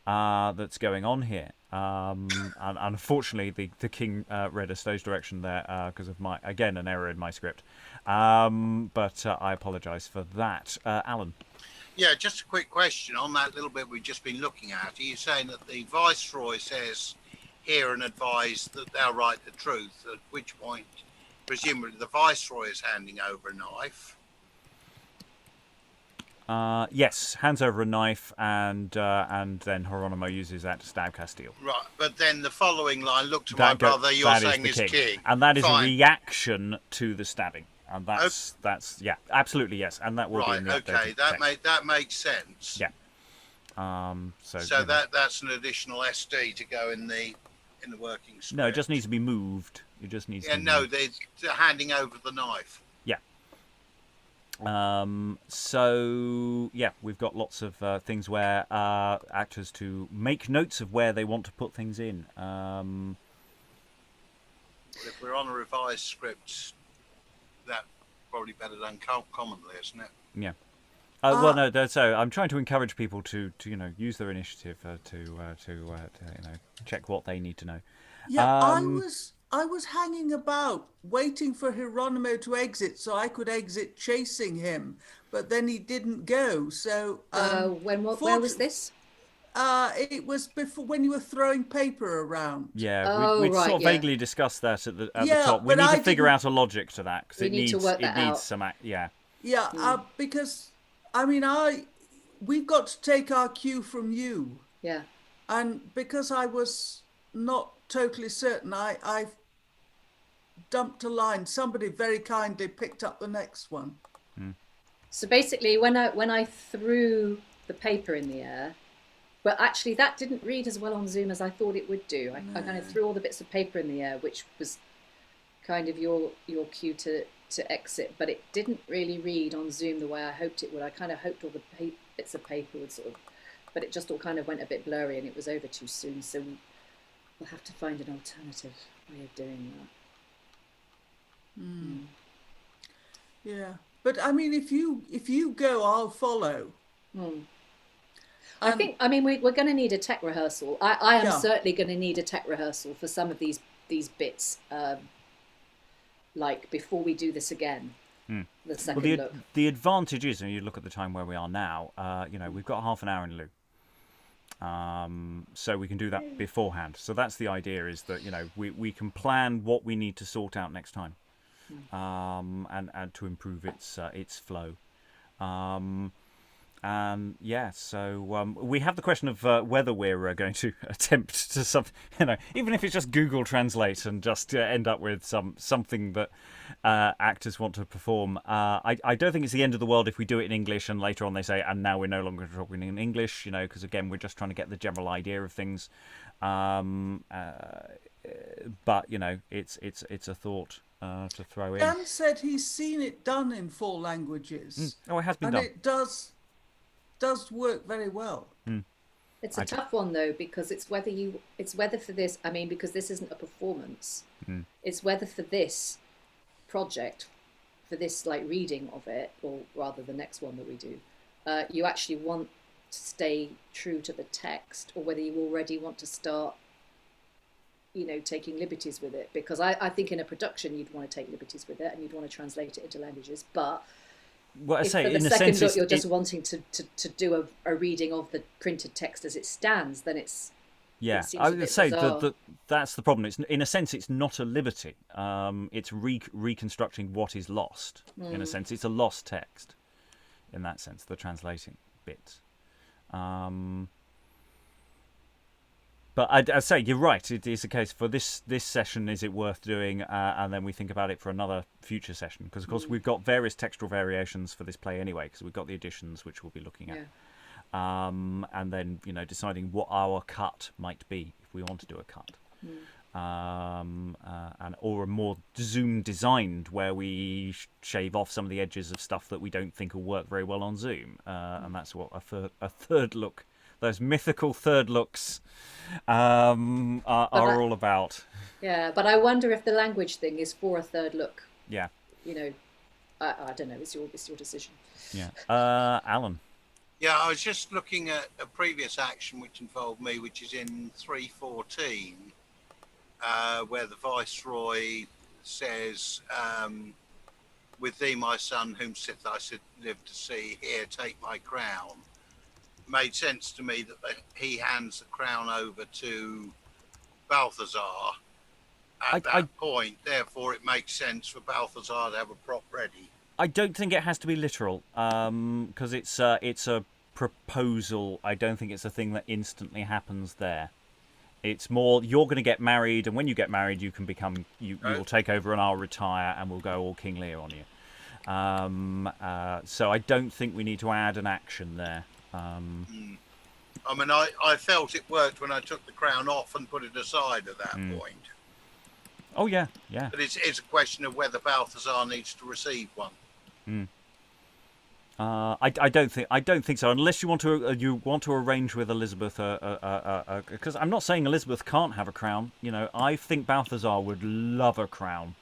that's going on here. And unfortunately, the king read a stage direction there because of an error in my script. But I apologise for that, Alan. Yeah, just a quick question on that little bit we've just been looking at. Are you saying that the Viceroy says, hear and advise that thou write the truth, at which point, presumably, the Viceroy is handing over a knife? Yes, hands over a knife, and then Hieronimo uses that to stab Castile. Right, but then the following line, look to my brother, you're saying is king. And that is Fine. a reaction to the stabbing. And that's yeah, absolutely yes, and that will be in the updated text. That makes sense. Yeah. So that's an additional SD to go in the working script. No, it just needs to be moved. It just needs. Yeah, no, they're handing over the knife. Yeah. So yeah, we've got lots of things where actors to make notes of where they want to put things in. If we're on a revised script, that's probably better done commonly, isn't it? Yeah. Well, no. So I'm trying to encourage people to use their initiative to check what they need to know. Yeah, I was hanging about waiting for Hieronimo to exit so I could exit chasing him, but then he didn't go. So where was this? It was before when you were throwing paper around. Yeah, we sort of vaguely discussed that at the top. We need to figure out a logic to that because it needs some. Yeah. Yeah, because we've got to take our cue from you. Yeah. And because I was not totally certain, I dumped a line. Somebody very kindly picked up the next one. So basically, when I threw the paper in the air. But actually, that didn't read as well on Zoom as I thought it would do. I kind of threw all the bits of paper in the air, which was kind of your cue to exit. But it didn't really read on Zoom the way I hoped it would. I kind of hoped all the bits of paper would but it just all kind of went a bit blurry and it was over too soon. So we'll have to find an alternative way of doing that. Yeah, but I mean, if you go, I'll follow. I think we're going to need a tech rehearsal. I am certainly going to need a tech rehearsal for some of these bits, like before we do this again. The second look. The advantage is, when you look at the time where we are now, we've got half an hour in lieu, so we can do that beforehand. So that's the idea: is that we can plan what we need to sort out next time, and to improve its flow. So we have the question of whether we're going to attempt to even if it's just Google Translate and just end up with something that actors want to perform. I don't think it's the end of the world if we do it in English and later on they say, and now we're no longer talking in English, because again, we're just trying to get the general idea of things. But it's a thought to throw in. Dan said he's seen it done in 4 languages. Oh, it has been done. And it does work very well. It's a tough one though, because it's whether for this, because this isn't a performance, it's whether for this project, for this reading of it, or rather the next one that we do, you actually want to stay true to the text, or whether you already want to start taking liberties with it, because I think in a production you'd want to take liberties with it and you'd want to translate it into languages, but well, if for the second look you're just wanting to do a reading of the printed text as it stands, then it's I would say that's the problem. It's in a sense it's not a liberty. It's reconstructing what is lost. In a sense, it's a lost text. In that sense, the translating bit. But I'd say you're right. It is a case for this session. Is it worth doing? And then we think about it for another future session. Because, of course, we've got various textual variations for this play anyway. Because we've got the editions, which we'll be looking at. And then, deciding what our cut might be if we want to do a cut. or a more zoom designed where we shave off some of the edges of stuff that we don't think will work very well on Zoom, and that's what a third look, those mythical third looks, are all about. Yeah, but I wonder if the language thing is for a third look. Yeah. You know, I don't know. It's your decision. Yeah. Alan. Yeah, I was just looking at a previous action which involved me, which is in 314, where the Viceroy says, "With thee, my son, whom sith I live to see, here, take my crown." Made sense to me that he hands the crown over to Balthazar at that point. Therefore, it makes sense for Balthazar to have a prop ready. I don't think it has to be literal, because it's a proposal. I don't think it's a thing that instantly happens there. It's more, you're going to get married, and when you get married, you can become, you will take over, and I'll retire, and we'll go all King Lear on you. So I don't think we need to add an action there. I mean, I felt it worked when I took the crown off and put it aside at that point. Oh yeah, yeah. But it's a question of whether Balthazar needs to receive one. I don't think so, unless you want to arrange with Elizabeth, because I'm not saying Elizabeth can't have a crown. You know, I think Balthazar would love a crown.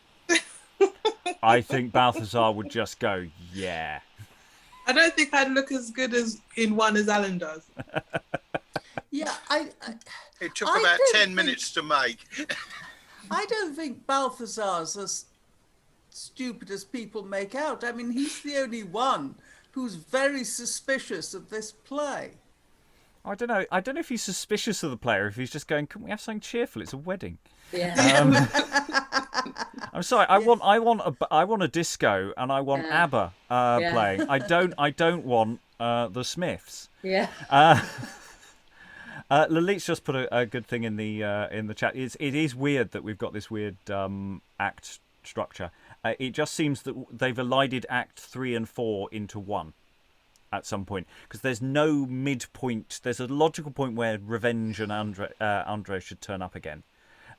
I think Balthazar would just go, yeah. I don't think I'd look as good as in one as Alan does. Yeah, it took about 10 minutes to make. I don't think Balthazar's as stupid as people make out. I mean, he's the only one who's very suspicious of this play. I don't know if he's suspicious of the player, if he's just going, can we have something cheerful? It's a wedding. Yeah. I'm sorry. I want a disco, and I want ABBA playing. I don't want the Smiths. Yeah. Lalitte's just put a good thing in the chat. It is weird that we've got this weird act structure. It just seems that they've elided Act 3 and 4 into one at some point, because there's no midpoint. There's a logical point where Revenge and Andrea should turn up again,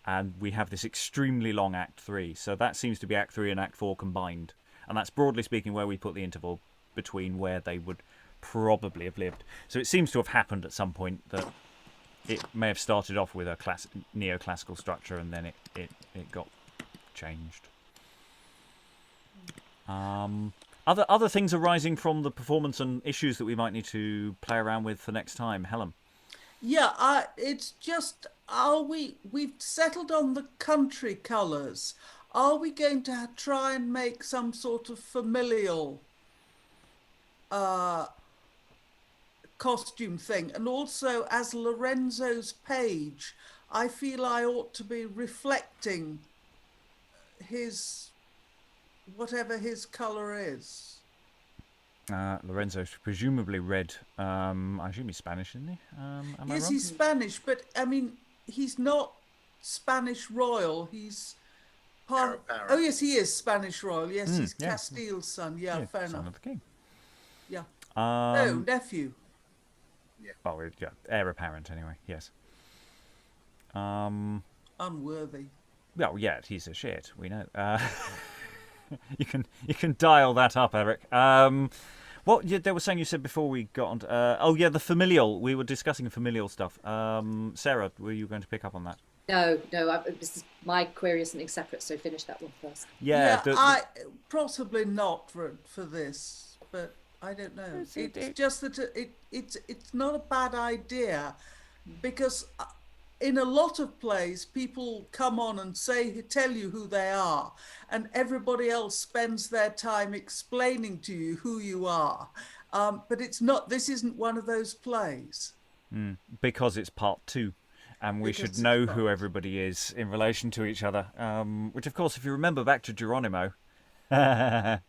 and we have this extremely long Act 3. So that seems to be Act 3 and Act 4 combined, and that's broadly speaking where we put the interval between where they would probably have lived. So it seems to have happened at some point that it may have started off with a neoclassical structure, and then it got changed. Other things arising from the performance and issues that we might need to play around with for next time, Helen. Yeah, it's just, we've settled on the country colours. Are we going to try and make some sort of familial costume thing? And also, as Lorenzo's page, I feel I ought to be reflecting his, whatever his colour is. Lorenzo's presumably red. I assume he's Spanish, isn't he? Am I yes, wrong? he's Spanish, but I mean, he's not Spanish royal. He's part. Oh yes, he is Spanish royal. Yes, he's Castile's son. Yeah, fair son enough. of the king. Yeah. No, nephew. Yeah. Oh, yeah, heir apparent anyway. Yes. Unworthy. Well, yeah, he's a shit. We know. You can dial that up, Eric. What they were saying, you said before we got on to, the familial. We were discussing familial stuff. Sarah, were you going to pick up on that? No. My query is something separate, so finish that one first. Yeah, I possibly not for this, but I don't know. It's just that it's not a bad idea, because in a lot of plays, people come on and tell you who they are, and everybody else spends their time explaining to you who you are. But this isn't one of those plays. Because it's part 2, and we should know who everybody is in relation to each other. Which, of course, if you remember back to Hieronimo, that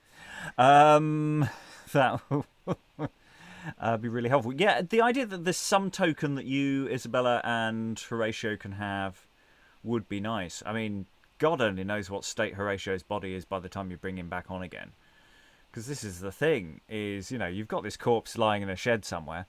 be really helpful. Yeah, the idea that there's some token that you, Isabella, and Horatio can have would be nice. I mean, God only knows what state Horatio's body is by the time you bring him back on again. Because this is the thing, is, you've got this corpse lying in a shed somewhere,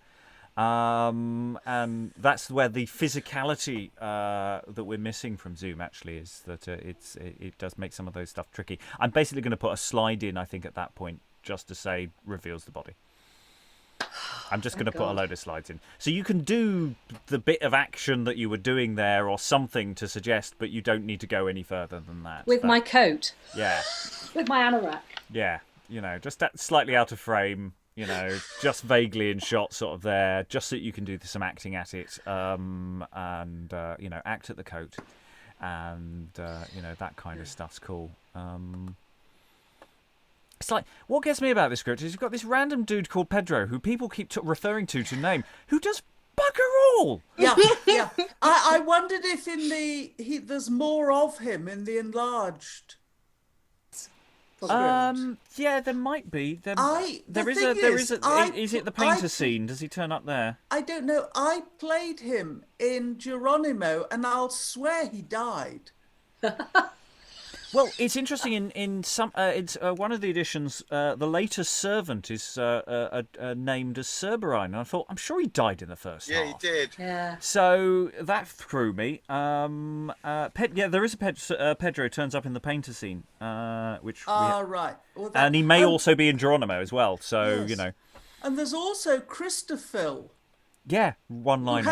And that's where the physicality that we're missing from Zoom actually is that it does make some of those stuff tricky. I'm basically going to put a slide in, I think, at that point, just to say reveals the body. I'm just going to put a load of slides in. So you can do the bit of action that you were doing there or something to suggest, but you don't need to go any further than that. With my coat. Yeah. With my anorak. Yeah. Just that slightly out of frame. Just vaguely in shot sort of there, just so you can do some acting at it, and act at the coat, and that kind of stuff's cool. It's like, what gets me about this script is you've got this random dude called Pedro, who people keep referring to name, who does bugger all. Yeah. I wondered if there's more of him in the enlarged. Yeah, there might be. Is it the painter scene? Does he turn up there? I don't know. I played him in Hieronimo, and I'll swear he died. Well, it's interesting. In some, it's one of the editions. The later servant is named as Cerberine, and I thought, I'm sure he died in the first half. Yeah, he did. Yeah. So that threw me. There is a Pedro turns up in the painter scene, which. Right. Well, and he may also be in Hieronimo as well. So yes. And there's also Christophil. Yeah, one line.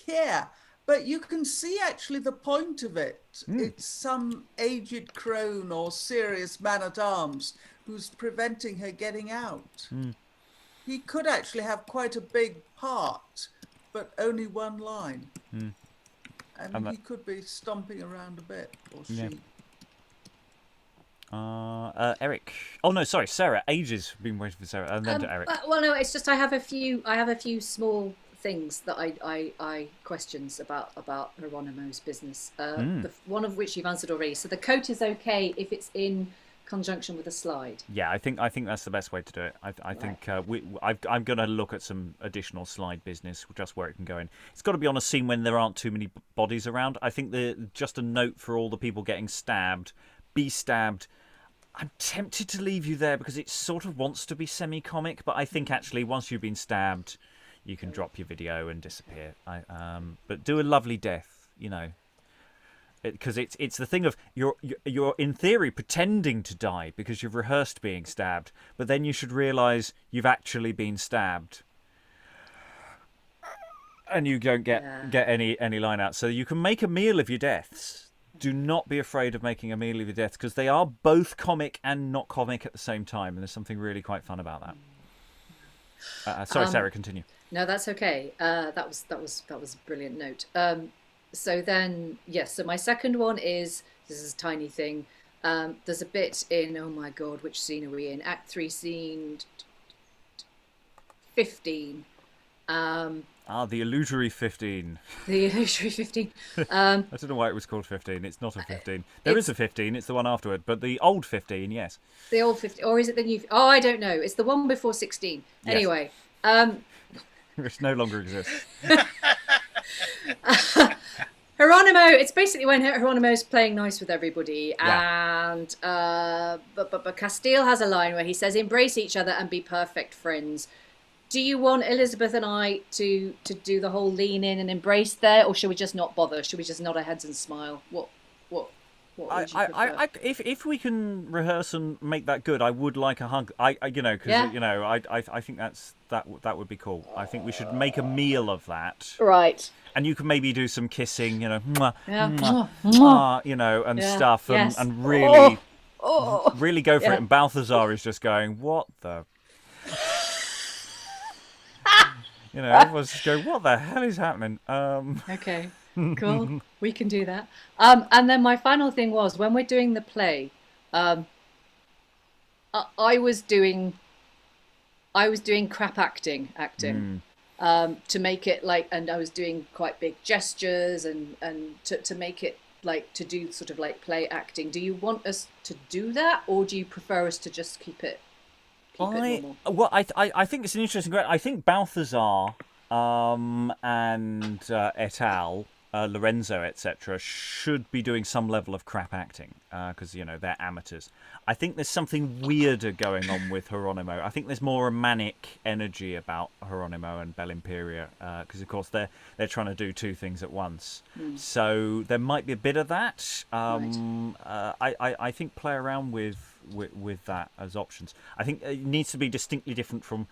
Yeah. But you can see actually the point of it. It's some aged crone or serious man-at-arms who's preventing her getting out. He could actually have quite a big part, but only one line. And he could be stomping around a bit, or she. Eric. Oh no, sorry, Sarah. Ages been waiting for Sarah, and then to Eric. Well, no, it's just I have a few small things that I questions about Hieronimo's business. One of which you've answered already. So the coat is okay if it's in conjunction with a slide. Yeah, I think that's the best way to do it. I think I'm going to look at some additional slide business, just where it can go in. It's got to be on a scene when there aren't too many bodies around. I think just a note for all the people getting stabbed: be stabbed. I'm tempted to leave you there because it sort of wants to be semi-comic, but I think actually once you've been stabbed, you can drop your video and disappear. But do a lovely death, because it's the thing of you're in theory pretending to die because you've rehearsed being stabbed, but then you should realise you've actually been stabbed, and you don't get any line out. So you can make a meal of your deaths. Do not be afraid of making a meal of your deaths because they are both comic and not comic at the same time, and there's something really quite fun about that. Sorry, Sarah, continue. No, that's okay. That was a brilliant note. So then, yes. So my second one is, this is a tiny thing. There's a bit in, oh my God, which scene are we in? Act 3, scene 15. The illusory 15. The illusory 15. I don't know why it was called 15. It's not a 15. There is a 15. It's the one afterward. But the old 15, yes. The old 15. Or is it the new? Oh, I don't know. It's the one before 16. Yes. Anyway. Which no longer exists. Hieronimo, it's basically when Hieronimo's playing nice with everybody, and but Castile has a line where he says, "Embrace each other and be perfect friends." Do you want Elizabeth and I to do the whole lean in and embrace there, or should we just not bother? Should we just nod our heads and smile? What would you prefer? If we can rehearse and make that good, I would like a hug. I think that would be cool. I think we should make a meal of that. Right. And you can maybe do some kissing, mwah, yeah. mwah, mwah, and stuff, and really, really go for it. And Balthazar is just going, what the. Everyone's just going, what the hell is happening? Okay, cool. We can do that. And then my final thing was, when we're doing the play, I was doing crap acting, to make it and I was doing quite big gestures and to make it to do sort of play acting. Do you want us to do that, or do you prefer us to just keep it normal? Well, I think it's an interesting question. I think Balthazar and et al. Lorenzo, etc., should be doing some level of crap acting because they're amateurs. I think there's something weirder going on with Hieronimo. I think there's more a manic energy about Hieronimo and Bellimperia because, of course, they're trying to do two things at once. So there might be a bit of that. I think play around with that as options. I think it needs to be distinctly different from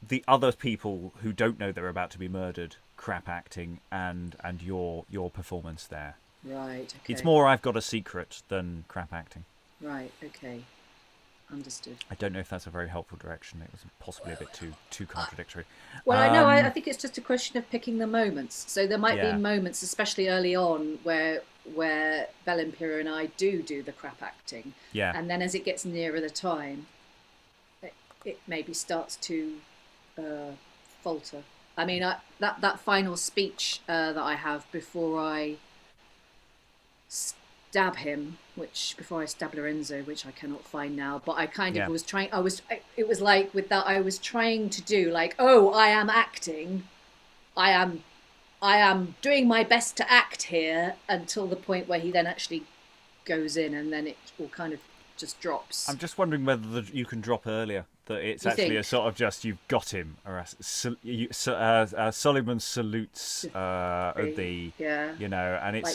the other people who don't know they're about to be murdered, crap acting, and your performance there. Right, okay. It's more I've got a secret than crap acting. Right, okay. Understood. I don't know if that's a very helpful direction. It was possibly a bit too contradictory. Well, I know. I think it's just a question of picking the moments. So there might be moments, especially early on, where Bellimperia and I do the crap acting. Yeah. And then as it gets nearer the time, it maybe starts to falter. I mean, that final speech that I have before I stab him, before I stab Lorenzo, which I cannot find now, but I kind of was trying. It was like with that, I was trying to do like, oh, I am acting, I am doing my best to act here, until the point where he then actually goes in, and then it all kind of just drops. I'm just wondering whether you can drop earlier. That it's actually a sort of just you've got him. Or Solomon salutes and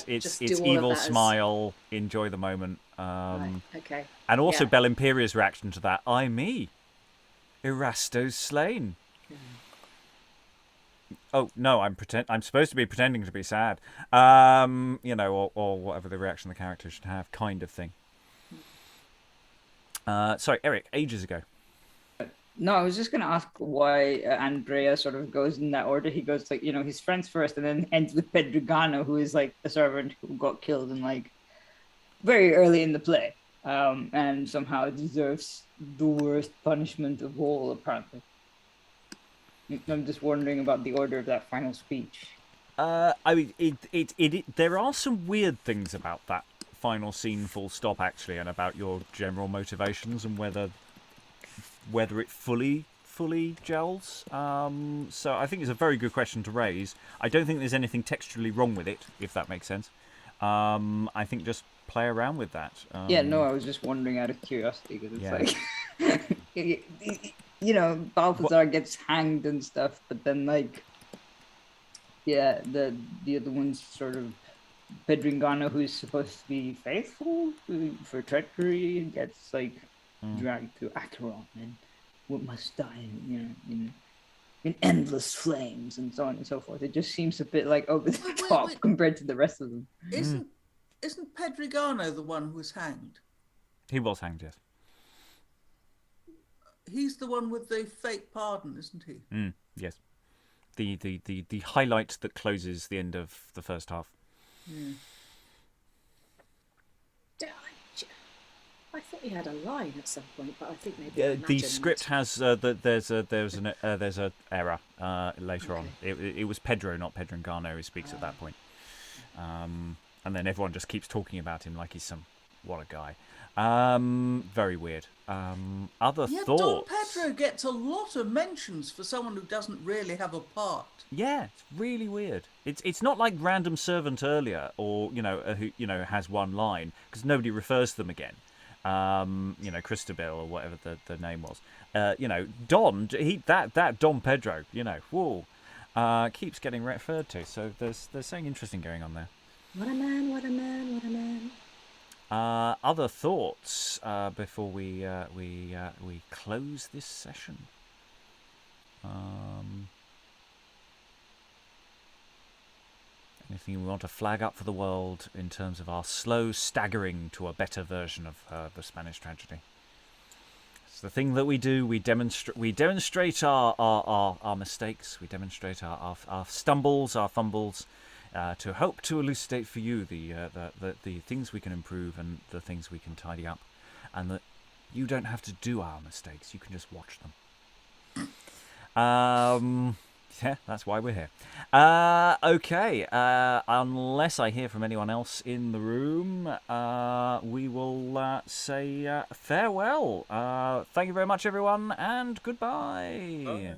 it's evil smile. Enjoy the moment. Right, okay. And also Bellimperia's reaction to that. Ay me, Erasto's slain. Oh no, I'm supposed to be pretending to be sad. Or whatever the reaction the character should have, kind of thing. Sorry, Eric. Ages ago. No, I was just going to ask why Andrea sort of goes in that order. He goes like, his friends first, and then ends with Pedrigano, who is like a servant who got killed in like very early in the play, and somehow deserves the worst punishment of all, apparently. I'm just wondering about the order of that final speech. I mean, there are some weird things about that final scene, full stop, actually, and about your general motivations and whether it fully gels. So I think it's a very good question to raise. I don't think there's anything textually wrong with it, if that makes sense. I think just play around with that. I was just wondering out of curiosity, because it's like, Balthazar gets hanged and stuff, but then like, the other one's sort of Pedringano, who's supposed to be faithful for treachery, gets like dragged to Acheron and must die, in endless flames and so on and so forth. It just seems a bit like over the top compared to the rest of them. Isn't Pedrigano the one who was hanged? He was hanged, yes. He's the one with the fake pardon, isn't he? Yes. The highlight that closes the end of the first half. I thought he had a line at some point, but I think maybe the script has there's a error later on. It was Pedro, not Pedrigano, who speaks at that point, and then everyone just keeps talking about him like he's what a guy. Very weird. Other thoughts? Don Pedro gets a lot of mentions for someone who doesn't really have a part. Yeah, it's really weird. It's not like random servant earlier, or who has one line, because nobody refers to them again. Christophil or whatever the name was. Don, that Don Pedro, keeps getting referred to. So there's something interesting going on there. What a man! What a man! What a man! Other thoughts before we close this session. Anything we want to flag up for the world in terms of our slow staggering to a better version of the Spanish tragedy? It's the thing that we do. We demonstrate our mistakes. We demonstrate our stumbles, our fumbles, to hope to elucidate for you the things we can improve and the things we can tidy up, and that you don't have to do our mistakes. You can just watch them. Yeah, that's why we're here. Okay, unless I hear from anyone else in the room, we will say farewell. Thank you very much, everyone, and goodbye. Bye.